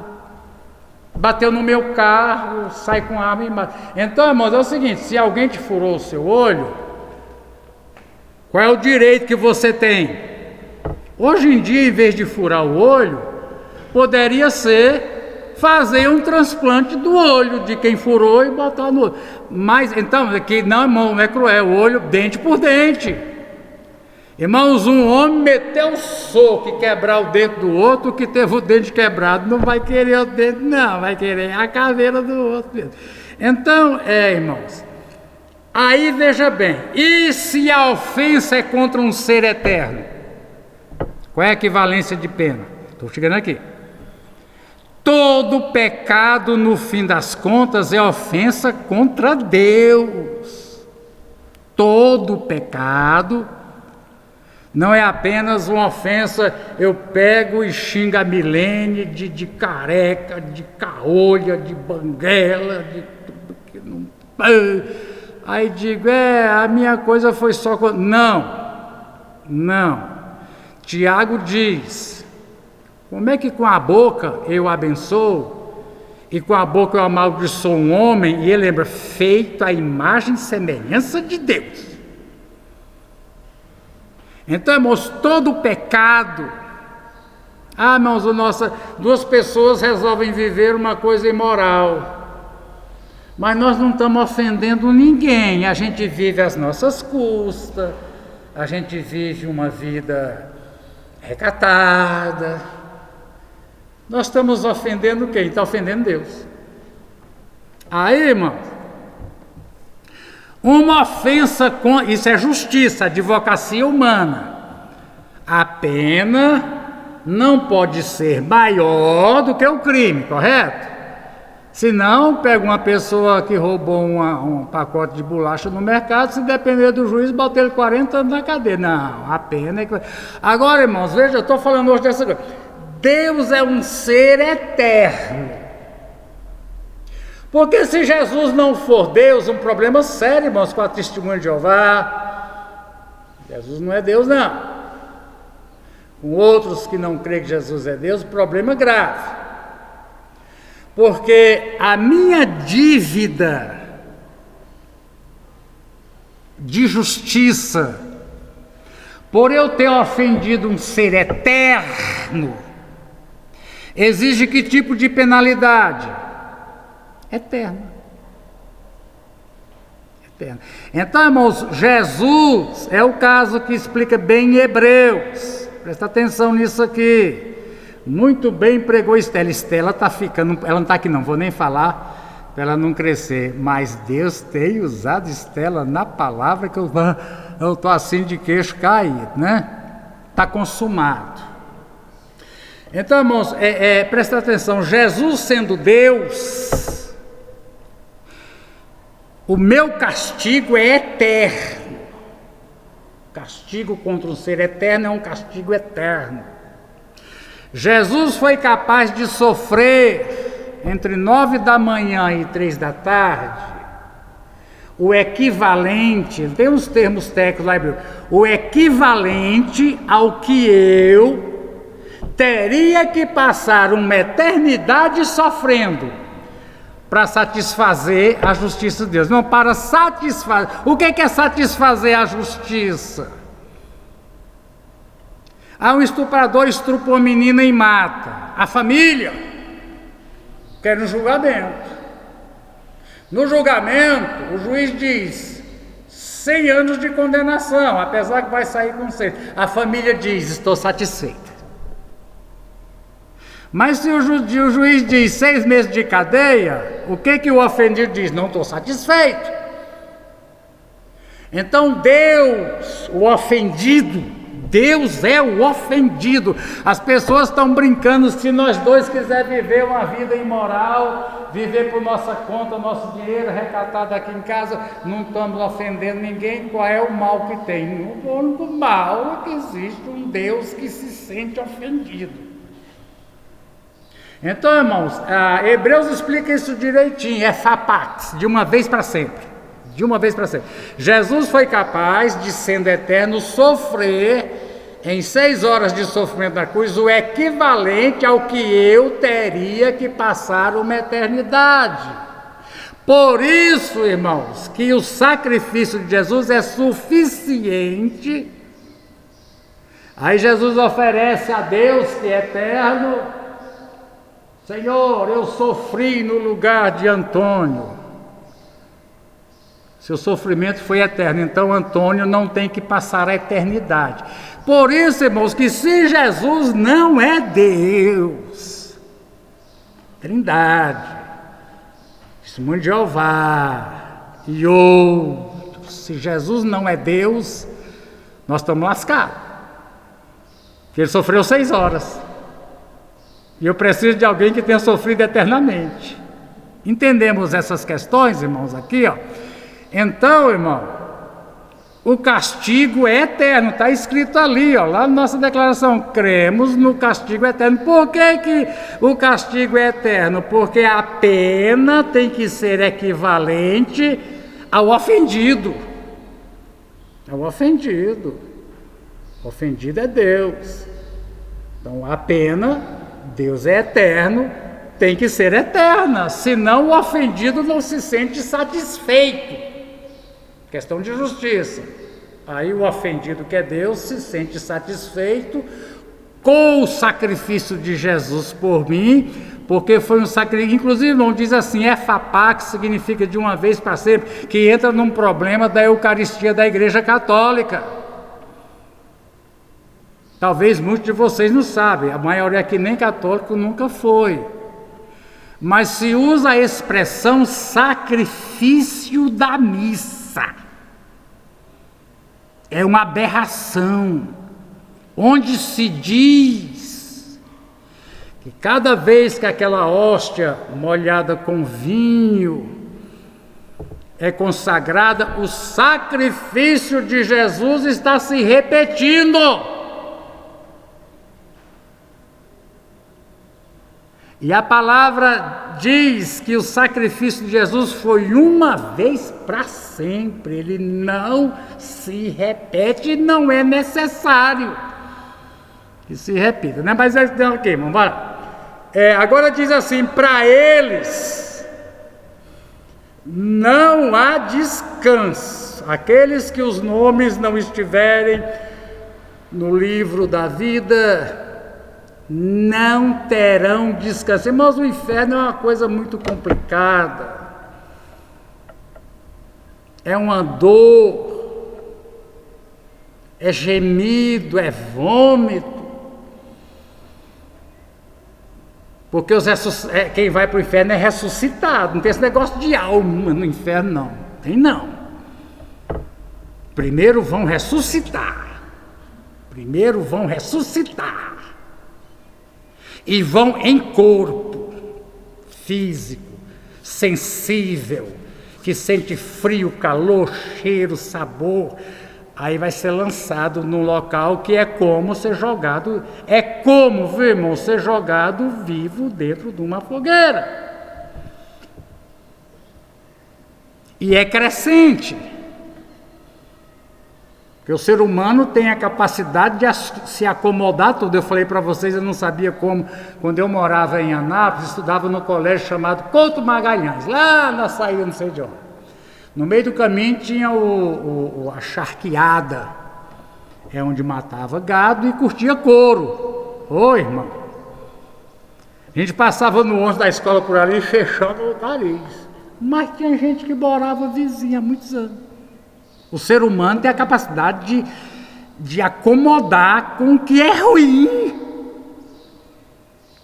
bateu no meu carro, sai com arma e mata. Então, irmãos, é o seguinte: se alguém te furou o seu olho, qual é o direito que você tem? Hoje em dia, em vez de furar o olho, poderia ser fazer um transplante do olho de quem furou e botar no olho. Mas, então, aqui não, irmão, não é cruel, olho, dente por dente. Irmãos, um homem meteu um soco e quebrar o dente do outro, que teve o dente quebrado, não vai querer o dente, não, vai querer a caveira do outro. Então, irmãos, aí veja bem, e se a ofensa é contra um ser eterno? Qual é a equivalência de pena? Estou chegando aqui. Todo pecado, no fim das contas, é ofensa contra Deus. Todo pecado não é apenas uma ofensa, eu pego e xingo a Milene de careca, de caolha, de banguela, de tudo que não... Aí digo, a minha coisa foi só... Não. Tiago diz... Como é que com a boca eu abençoo e com a boca eu amaldiçoo um homem? E ele lembra, feito à imagem e semelhança de Deus. Então, irmãos, todo pecado... irmãos, duas pessoas resolvem viver uma coisa imoral. Mas nós não estamos ofendendo ninguém, a gente vive às nossas custas, a gente vive uma vida recatada. Nós estamos ofendendo quem? Está ofendendo Deus. Aí, irmão, uma ofensa com... Isso é justiça, advocacia humana. A pena não pode ser maior do que o crime, correto? Senão, pega uma pessoa que roubou um pacote de bolacha no mercado, se depender do juiz, bota ele 40 anos na cadeia. Não, a pena é que... Agora, irmãos, veja, eu estou falando hoje dessa coisa. Deus é um ser eterno. Porque se Jesus não for Deus, um problema sério, irmãos, com a testemunha de Jeová. Jesus não é Deus, não. Com outros que não creem que Jesus é Deus, problema grave. Porque a minha dívida de justiça, por eu ter ofendido um ser eterno, exige que tipo de penalidade? Eterna. Eterna. Então, irmãos, Jesus é o caso que explica bem em Hebreus. Presta atenção nisso aqui. Muito bem pregou Estela. Estela está ficando, ela não está aqui não, vou nem falar para ela não crescer, mas Deus tem usado Estela na palavra que eu estou assim de queixo caído, né? Está consumado. Então, irmãos, presta atenção, Jesus sendo Deus, o meu castigo é eterno. Castigo contra um ser eterno é um castigo eterno. Jesus foi capaz de sofrer entre 9 da manhã e 3 da tarde, o equivalente, tem uns termos técnicos lá, o equivalente ao que eu teria que passar uma eternidade sofrendo para satisfazer a justiça de Deus. Não, para satisfazer. O que é satisfazer a justiça? Um estuprador estupa uma menina e mata. A família quer um julgamento. No julgamento, o juiz diz 100 anos de condenação, apesar que vai sair com 100. A família diz, estou satisfeita. Mas se o juiz diz 6 meses de cadeia, o que o ofendido diz? Não estou satisfeito. Então Deus, o ofendido, Deus é o ofendido. As pessoas estão brincando, se nós dois quisermos viver uma vida imoral, viver por nossa conta, nosso dinheiro recatado aqui em casa, não estamos ofendendo ninguém. Qual é o mal que tem? No único mal é que existe um Deus que se sente ofendido. Então, irmãos, Hebreus explica isso direitinho, é fapax, de uma vez para sempre. De uma vez para sempre. Jesus foi capaz de, sendo eterno, sofrer em 6 horas de sofrimento na cruz o equivalente ao que eu teria que passar uma eternidade. Por isso, irmãos, que o sacrifício de Jesus é suficiente. Aí Jesus oferece a Deus, que é eterno: Senhor, eu sofri no lugar de Antônio. Seu sofrimento foi eterno, então Antônio não tem que passar a eternidade. Por isso, irmãos, que se Jesus não é Deus, Trindade, Testemunho de Jeová e outros, se Jesus não é Deus, nós estamos lascados. Porque ele sofreu 6 horas. E eu preciso de alguém que tenha sofrido eternamente. Entendemos essas questões, irmãos, aqui, ó. Então, irmão, o castigo é eterno, está escrito ali, ó, lá na nossa declaração, cremos no castigo eterno. Por que o castigo é eterno? Porque a pena tem que ser equivalente ao ofendido. Ao ofendido. O ofendido é Deus. Então, a pena, Deus é eterno, tem que ser eterna, senão o ofendido não se sente satisfeito. Questão de justiça. Aí o ofendido, que é Deus, se sente satisfeito com o sacrifício de Jesus por mim, porque foi um sacrifício. Inclusive, não diz assim, efapá, que significa de uma vez para sempre, que entra num problema da Eucaristia da Igreja Católica. Talvez muitos de vocês não sabem, a maioria aqui nem católico nunca foi. Mas se usa a expressão sacrifício da missa. É uma aberração, onde se diz que cada vez que aquela hóstia molhada com vinho é consagrada, o sacrifício de Jesus está se repetindo. E a palavra diz que o sacrifício de Jesus foi uma vez para sempre. Ele não se repete, não é necessário que se repita, né? Mas ok, vamos lá. Agora diz assim, para eles não há descanso. Aqueles que os nomes não estiverem no livro da vida não terão descanso. Irmãos, o inferno é uma coisa muito complicada. É uma dor, é gemido, é vômito. Porque quem vai para o inferno é ressuscitado. Não tem esse negócio de alma no inferno, não. Tem não. Primeiro vão ressuscitar. E vão em corpo físico, sensível, que sente frio, calor, cheiro, sabor. Aí vai ser lançado num local que é como ser jogado, viu, irmão, ser jogado vivo dentro de uma fogueira. E é crescente. Porque o ser humano tem a capacidade de se acomodar tudo. Eu falei para vocês, eu não sabia como. Quando eu morava em Anápolis, estudava no colégio chamado Couto Magalhães, lá na saída, não sei de onde. No meio do caminho tinha a charqueada, onde matava gado e curtia couro. Ô, irmão, a gente passava no ônibus da escola por ali e fechava o nariz. Mas tinha gente que morava vizinha há muitos anos. O ser humano tem a capacidade de acomodar com o que é ruim.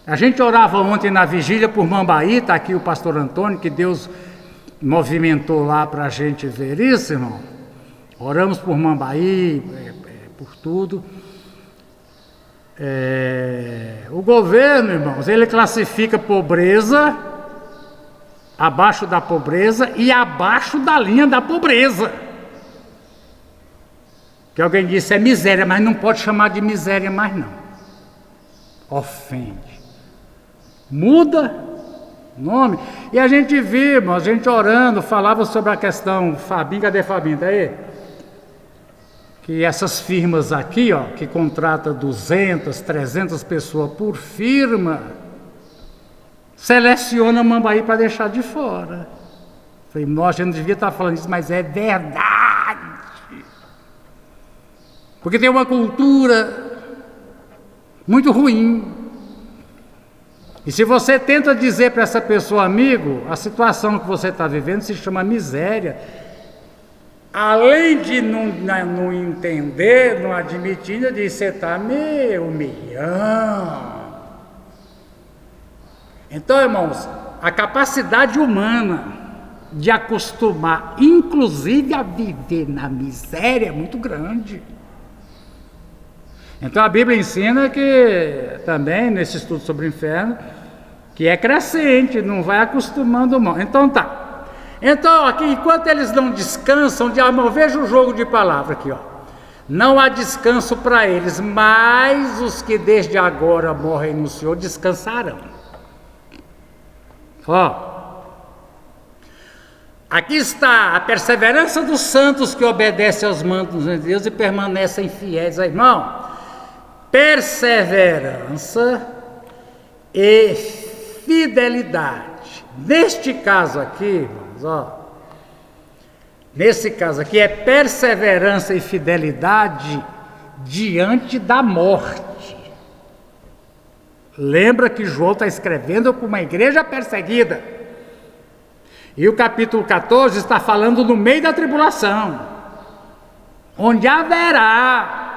A gente orava ontem na vigília por Mambaí, está aqui o pastor Antônio, que Deus movimentou lá para a gente ver isso, irmão. Oramos por Mambaí, por tudo. O governo, irmãos, ele classifica pobreza abaixo da pobreza e abaixo da linha da pobreza. Que alguém disse é miséria, mas não pode chamar de miséria mais não. Ofende. Muda nome. E a gente viu, a gente orando, falava sobre a questão, Fabinho, cadê Fabinho? Tá aí? Que essas firmas aqui, ó, que contrata 200, 300 pessoas por firma, seleciona Mambaí para deixar de fora. Falei, nossa, a gente não devia estar falando isso, mas é verdade. Porque tem uma cultura muito ruim. E se você tenta dizer para essa pessoa, amigo, a situação que você está vivendo se chama miséria, além de não entender, não admitir, ainda diz, você está me humilhando. Então, irmãos, a capacidade humana de acostumar, inclusive a viver na miséria, é muito grande. Então a Bíblia ensina que, também nesse estudo sobre o inferno, que é crescente, não vai acostumando mal. Então tá. Então aqui, enquanto eles não descansam, veja o jogo de palavra aqui, ó. Não há descanso para eles, mas os que desde agora morrem no Senhor descansarão. Ó. Aqui está a perseverança dos santos que obedecem aos mandos de Deus e permanecem fiéis. Irmão, perseverança e fidelidade. Neste caso aqui, irmãos, ó, nesse caso aqui é perseverança e fidelidade diante da morte. Lembra que João está escrevendo para uma igreja perseguida. E o capítulo 14 está falando no meio da tribulação, onde haverá.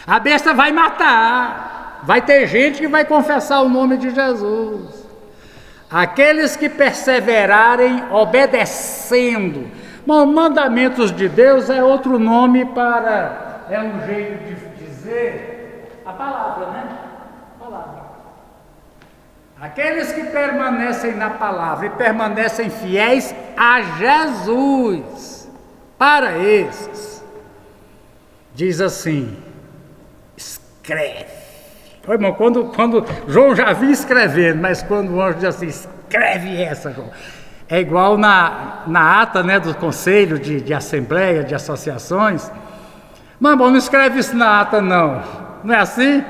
A besta vai matar. Vai ter gente que vai confessar o nome de Jesus. Aqueles que perseverarem obedecendo. Bom, mandamentos de Deus é outro nome para, é um jeito de dizer a palavra, né? A palavra. Aqueles que permanecem na palavra e permanecem fiéis a Jesus, para esses, diz assim, escreve. Ô, irmão, quando João já vinha escrevendo, mas quando o anjo diz assim, escreve essa, João. É igual na ata, né, do conselho de assembleia, de associações. Mas, bom, não escreve isso na ata, não. Não é assim?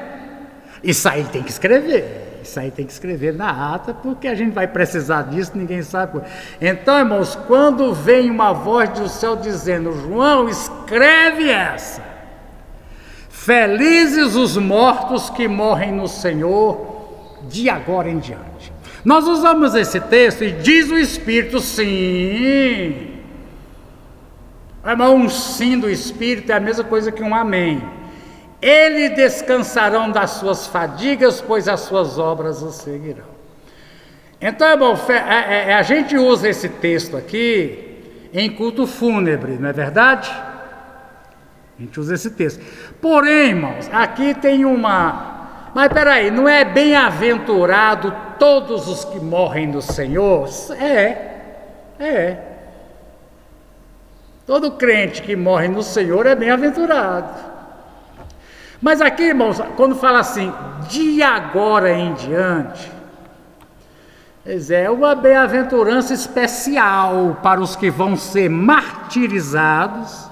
Isso aí tem que escrever. Isso aí tem que escrever na ata, porque a gente vai precisar disso, ninguém sabe. Então, irmãos, quando vem uma voz do céu dizendo, João, escreve essa. Felizes os mortos que morrem no Senhor, de agora em diante. Nós usamos esse texto e diz o Espírito, sim. Mas um sim do Espírito é a mesma coisa que um amém. Eles descansarão das suas fadigas, pois as suas obras os seguirão. Então, irmão, a gente usa esse texto aqui em culto fúnebre, não é verdade? A gente usa esse texto. Porém, irmãos, aqui tem uma... Mas peraí, não é bem-aventurado todos os que morrem no Senhor? É. Todo crente que morre no Senhor é bem-aventurado. Mas aqui, irmãos, quando fala assim, de agora em diante, é uma bem-aventurança especial para os que vão ser martirizados,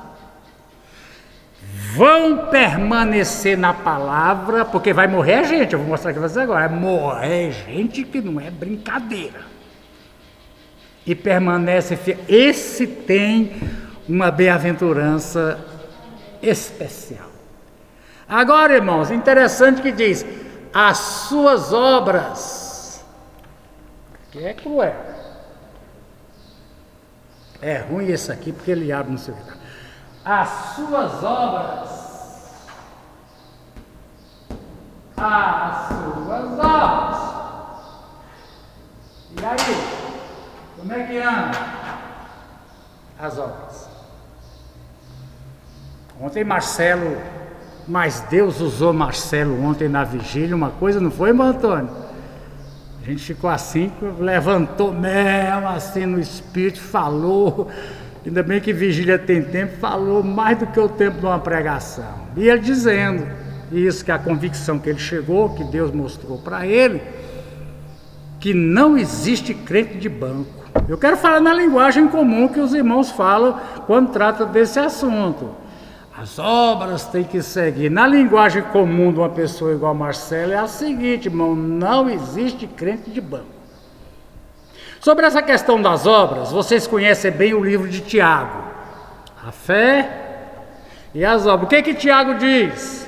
vão permanecer na palavra, porque vai morrer gente, eu vou mostrar aqui para vocês agora, vai morrer gente que não é brincadeira, e permanece fiel. Esse tem uma bem-aventurança especial. Agora, irmãos, interessante que diz, as suas obras, que é cruel, é ruim esse aqui, porque ele abre no seu lugar. As suas obras, e aí, como é que anda as obras? Ontem Marcelo, mas Deus usou Marcelo ontem na vigília, uma coisa, não foi, irmão Antônio? A gente ficou assim, levantou mesmo assim no espírito, falou. Ainda bem que vigília tem tempo, falou mais do que o tempo de uma pregação. E ele dizendo isso, que a convicção que ele chegou, que Deus mostrou para ele, que não existe crente de banco. Eu quero falar na linguagem comum que os irmãos falam quando trata desse assunto. As obras têm que seguir. Na linguagem comum de uma pessoa igual a Marcelo é a seguinte, irmão, não existe crente de banco. Sobre essa questão das obras, vocês conhecem bem o livro de Tiago. A fé e as obras. O que Tiago diz?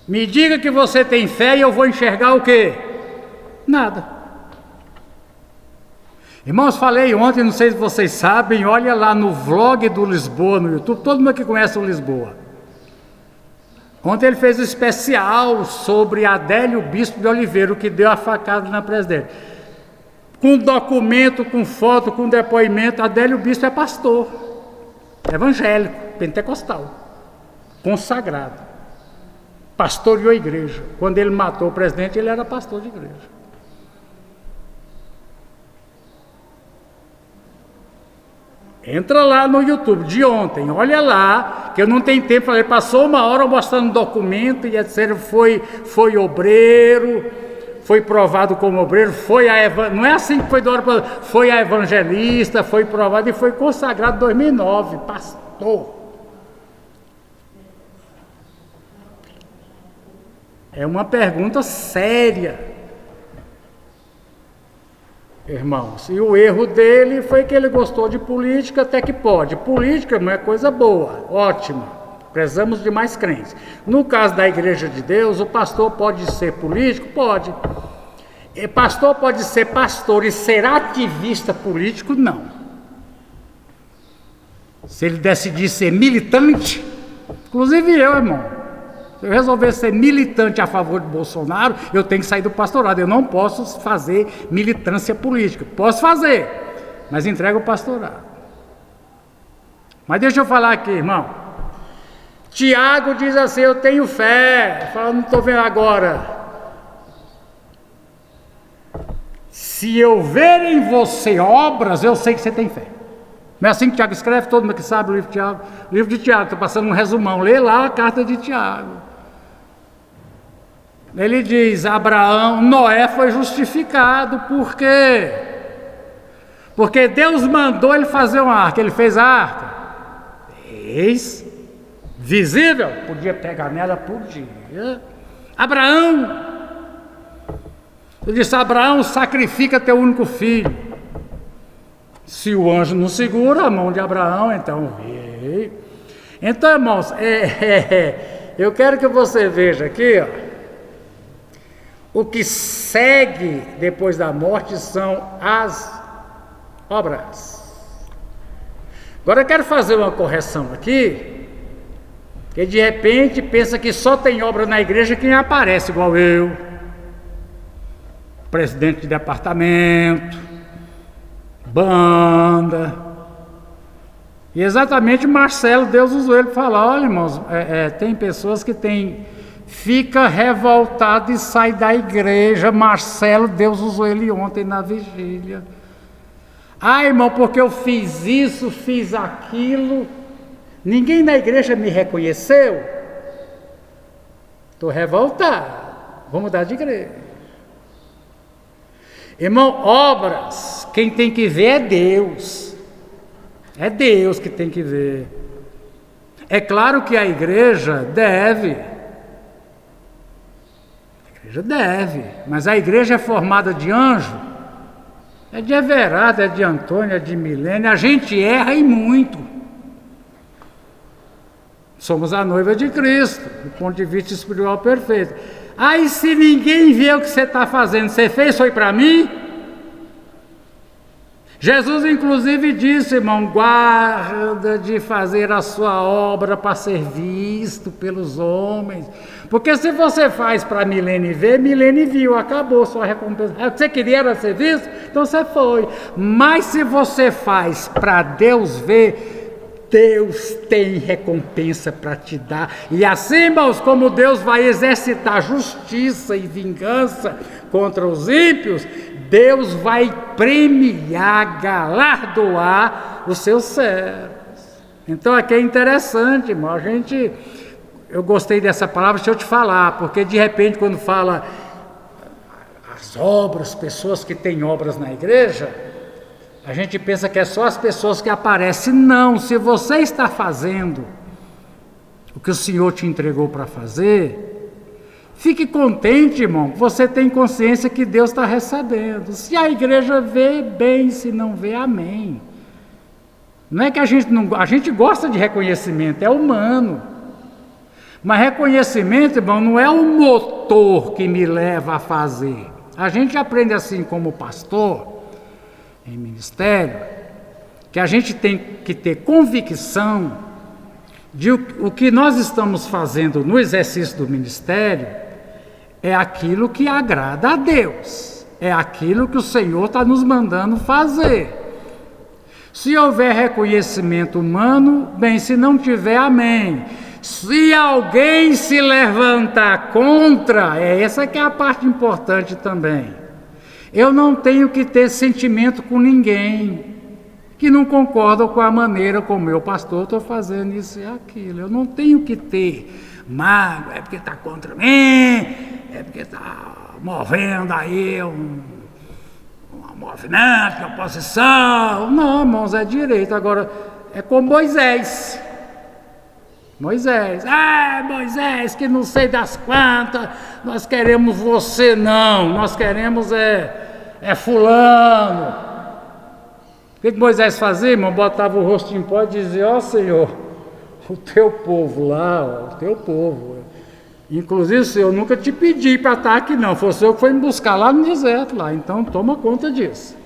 Me diga que você tem fé e eu vou enxergar o quê? Nada. Irmãos, falei ontem, não sei se vocês sabem, olha lá no vlog do Lisboa no YouTube, todo mundo que conhece o Lisboa. Ontem ele fez um especial sobre Adélio Bispo de Oliveira, que deu a facada na presidente. Com documento, com foto, com depoimento, Adélio Bispo é pastor, evangélico, pentecostal, consagrado, pastoreou a igreja. Quando ele matou o presidente, ele era pastor de igreja. Entra lá no YouTube de ontem, olha lá, que eu não tenho tempo, ele passou uma hora mostrando documento e etc. Foi obreiro, foi provado como obreiro, não é assim que foi da hora para foi a evangelista, foi provado e foi consagrado em 2009, pastor. É uma pergunta séria, irmãos. E o erro dele foi que ele gostou de política, até que pode. Política não é coisa boa, ótima. Precisamos de mais crentes. No caso da Igreja de Deus, o pastor pode ser político? Pode. Pastor pode ser pastor e ser ativista político? Não. Se ele decidir ser militante, inclusive eu, irmão, se eu resolver ser militante a favor de Bolsonaro, eu tenho que sair do pastorado. Eu não posso fazer militância política. Posso fazer, mas entrego o pastorado. Mas deixa eu falar aqui, irmão. Tiago diz assim: eu tenho fé. Fala, não estou vendo agora. Se eu ver em você obras, eu sei que você tem fé. Não é assim que Tiago escreve? Todo mundo que sabe o livro de Tiago. O livro de Tiago, estou passando um resumão. Lê lá a carta de Tiago. Ele diz: Noé foi justificado. Por quê? Porque Deus mandou ele fazer uma arca. Ele fez a arca. Visível? Podia pegar nela? Podia. Abraão. Ele disse: Abraão, sacrifica teu único filho. Se o anjo não segura a mão de Abraão, então veio. Então, irmãos, eu quero que você veja aqui, ó, o que segue depois da morte são as obras. Agora eu quero fazer uma correção aqui, que de repente pensa que só tem obra na igreja quem aparece, igual eu, presidente de departamento, banda. E exatamente Marcelo, Deus usou ele para falar: olha, irmãos, tem pessoas que fica revoltado e sai da igreja. Marcelo, Deus usou ele ontem na vigília. Ah, irmão, porque eu fiz isso, fiz aquilo, ninguém na igreja me reconheceu. Estou revoltado, vou mudar de igreja. Irmão, obras, quem tem que ver é Deus. É Deus que tem que ver. É claro que a igreja deve, mas a igreja é formada de anjo, é de Everardo, é de Antônio, é de Milene. A gente erra e muito. Somos a noiva de Cristo, do ponto de vista espiritual perfeito. Aí se ninguém vê o que você está fazendo, você fez, foi para mim? Jesus inclusive disse, irmão, guarda de fazer a sua obra para ser visto pelos homens. Porque se você faz para Milene ver, Milene viu, acabou sua recompensa. O que você queria era ser visto, então você foi. Mas se você faz para Deus ver, Deus tem recompensa para te dar. E assim, irmãos, como Deus vai exercitar justiça e vingança contra os ímpios, Deus vai premiar, galardoar os seus servos. Então aqui é interessante, irmão, eu gostei dessa palavra, deixa eu te falar, porque de repente quando fala as obras, pessoas que têm obras na igreja, a gente pensa que é só as pessoas que aparecem. Não, se você está fazendo o que o Senhor te entregou para fazer, fique contente, irmão, você tem consciência que Deus está recebendo. Se a igreja vê, bem, se não vê, amém. Não é que a gente gosta de reconhecimento, é humano. Mas reconhecimento, irmão, não é o motor que me leva a fazer. A gente aprende assim como pastor, em ministério, que a gente tem que ter convicção de o que nós estamos fazendo no exercício do ministério é aquilo que agrada a Deus, é aquilo que o Senhor está nos mandando fazer. Se houver reconhecimento humano, bem, se não tiver, amém. Se alguém se levantar contra, essa que é a parte importante também. Eu não tenho que ter sentimento com ninguém que não concorda com a maneira como eu, pastor, estou fazendo isso e aquilo. Eu não tenho que ter mágoa, é porque está contra mim, é porque está movendo aí um movimento de oposição. Não, irmãos, é direito. Agora, é como Moisés, Moisés, que não sei das quantas, nós queremos você, não, nós queremos é fulano. O que Moisés fazia, irmão? Botava o rosto em pó e dizia: ó Senhor, O teu povo lá, ó, o teu povo. Inclusive, eu nunca te pedi para estar aqui, não. Fosse eu que foi me buscar lá no deserto, lá. Então, toma conta disso.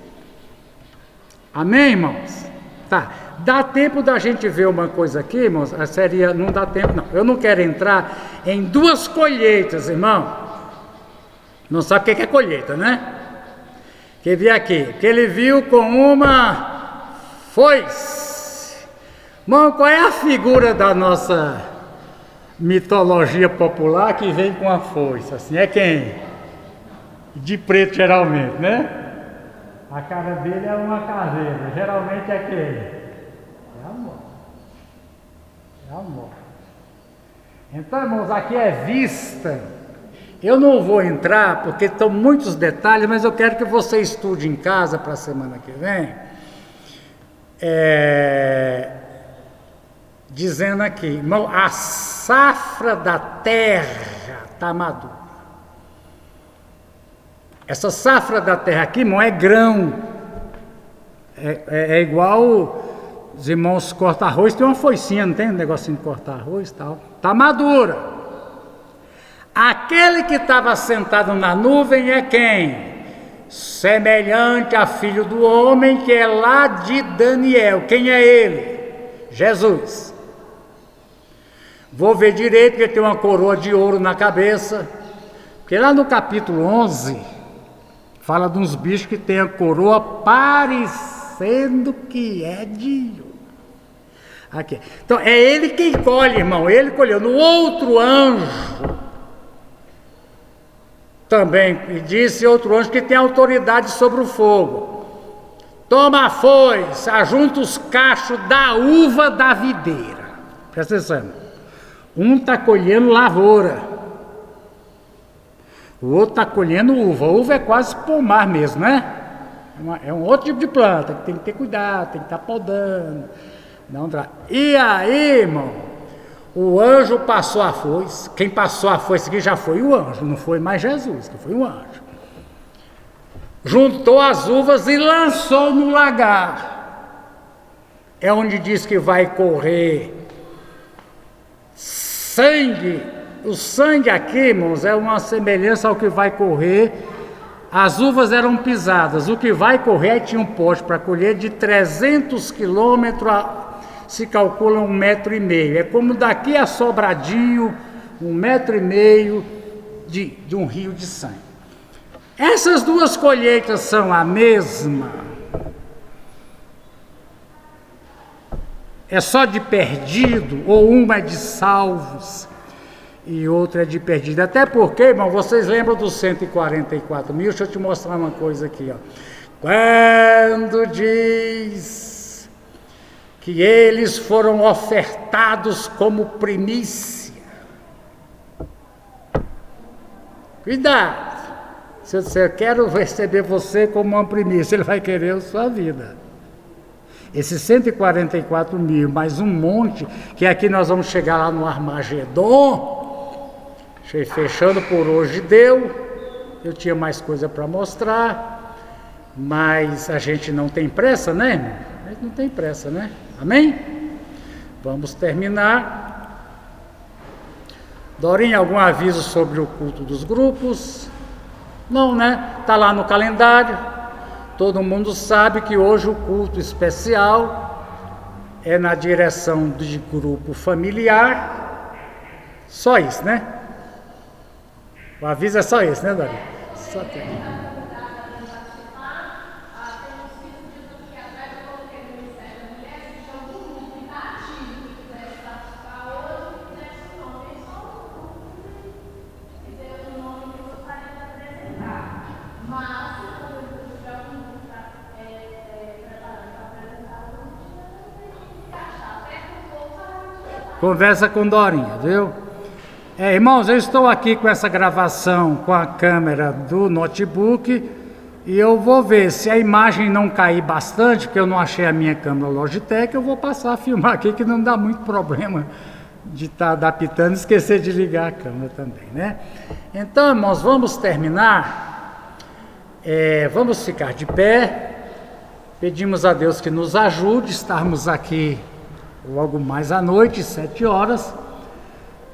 Amém, irmãos? Tá. Dá tempo da gente ver uma coisa aqui, irmãos? Não dá tempo, não. Eu não quero entrar em duas colheitas, irmão. Não sabe o que é colheita, né? Que vi aqui. Que ele viu com uma foice. Irmão, qual é a figura da nossa mitologia popular que vem com a foice? Assim, é quem? De preto, geralmente, né? A cara dele é uma caveira. Geralmente é quem? É a morte. É a morte. Então, irmãos, aqui é vista. Eu não vou entrar porque estão muitos detalhes, mas eu quero que você estude em casa para a semana que vem. Dizendo aqui, irmão, a safra da terra está madura. Essa safra da terra aqui, irmão, é grão. É igual os irmãos cortam arroz, tem uma foicinha, não tem um negocinho de cortar arroz e tal. Está madura. Aquele que estava sentado na nuvem é quem? Semelhante a filho do homem, que é lá de Daniel. Quem é ele? Jesus. Vou ver direito, porque tem uma coroa de ouro na cabeça. Porque lá no capítulo 11, fala de uns bichos que tem a coroa parecendo que é de ouro. Aqui. Então, é ele quem colhe, irmão. Ele colheu. No outro anjo, também, e disse outro anjo que tem autoridade sobre o fogo. Toma a foice, ajunta os cachos da uva da videira. Presta atenção. Um está colhendo lavoura. O outro está colhendo uva. Uva é quase pomar mesmo, né? É um outro tipo de planta, que tem que ter cuidado, tem que estar podando. Não dá. E aí, irmão, o anjo passou a foice. Quem passou a foice aqui já foi o anjo, não foi mais Jesus, que foi o anjo. Juntou as uvas e lançou no lagar. É onde diz que vai correr sangue. O sangue aqui, irmãos, é uma semelhança ao que vai correr. As uvas eram pisadas. O que vai correr, tinha um poste para colher de 300 quilômetros, se calcula 1,5 metro. É como daqui a Sobradinho, 1,5 metro de um rio de sangue. Essas duas colheitas são a mesma. É só de perdido, ou uma é de salvos e outra é de perdido. Até porque, irmão, vocês lembram dos 144 mil? Deixa eu te mostrar uma coisa aqui, ó. Quando diz que eles foram ofertados como primícia. Cuidado! Se eu disser, quero receber você como uma primícia, ele vai querer a sua vida. Esses 144 mil, mais um monte, que aqui nós vamos chegar lá no Armagedon. Fechando por hoje deu. Eu tinha mais coisa para mostrar, mas a gente não tem pressa, né, irmão? A gente não tem pressa, né? Amém? Vamos terminar. Dorinha, algum aviso sobre o culto dos grupos? Não, né? Está lá no calendário. Todo mundo sabe que hoje o culto especial é na direção de grupo familiar. Só isso, né? O aviso é só esse, né, Davi? Só tem. Conversa com Dorinha, viu? Irmãos, eu estou aqui com essa gravação com a câmera do notebook e eu vou ver se a imagem não cair bastante, porque eu não achei a minha câmera Logitech, eu vou passar a filmar aqui que não dá muito problema de estar adaptando e esquecer de ligar a câmera também, né? Então, irmãos, vamos terminar. Vamos ficar de pé. Pedimos a Deus que nos ajude a estarmos aqui logo mais à noite, 7 horas,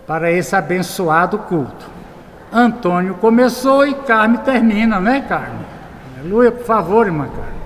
para esse abençoado culto. Antônio começou e Carme termina, né, Carme? Aleluia, por favor, irmã Carme.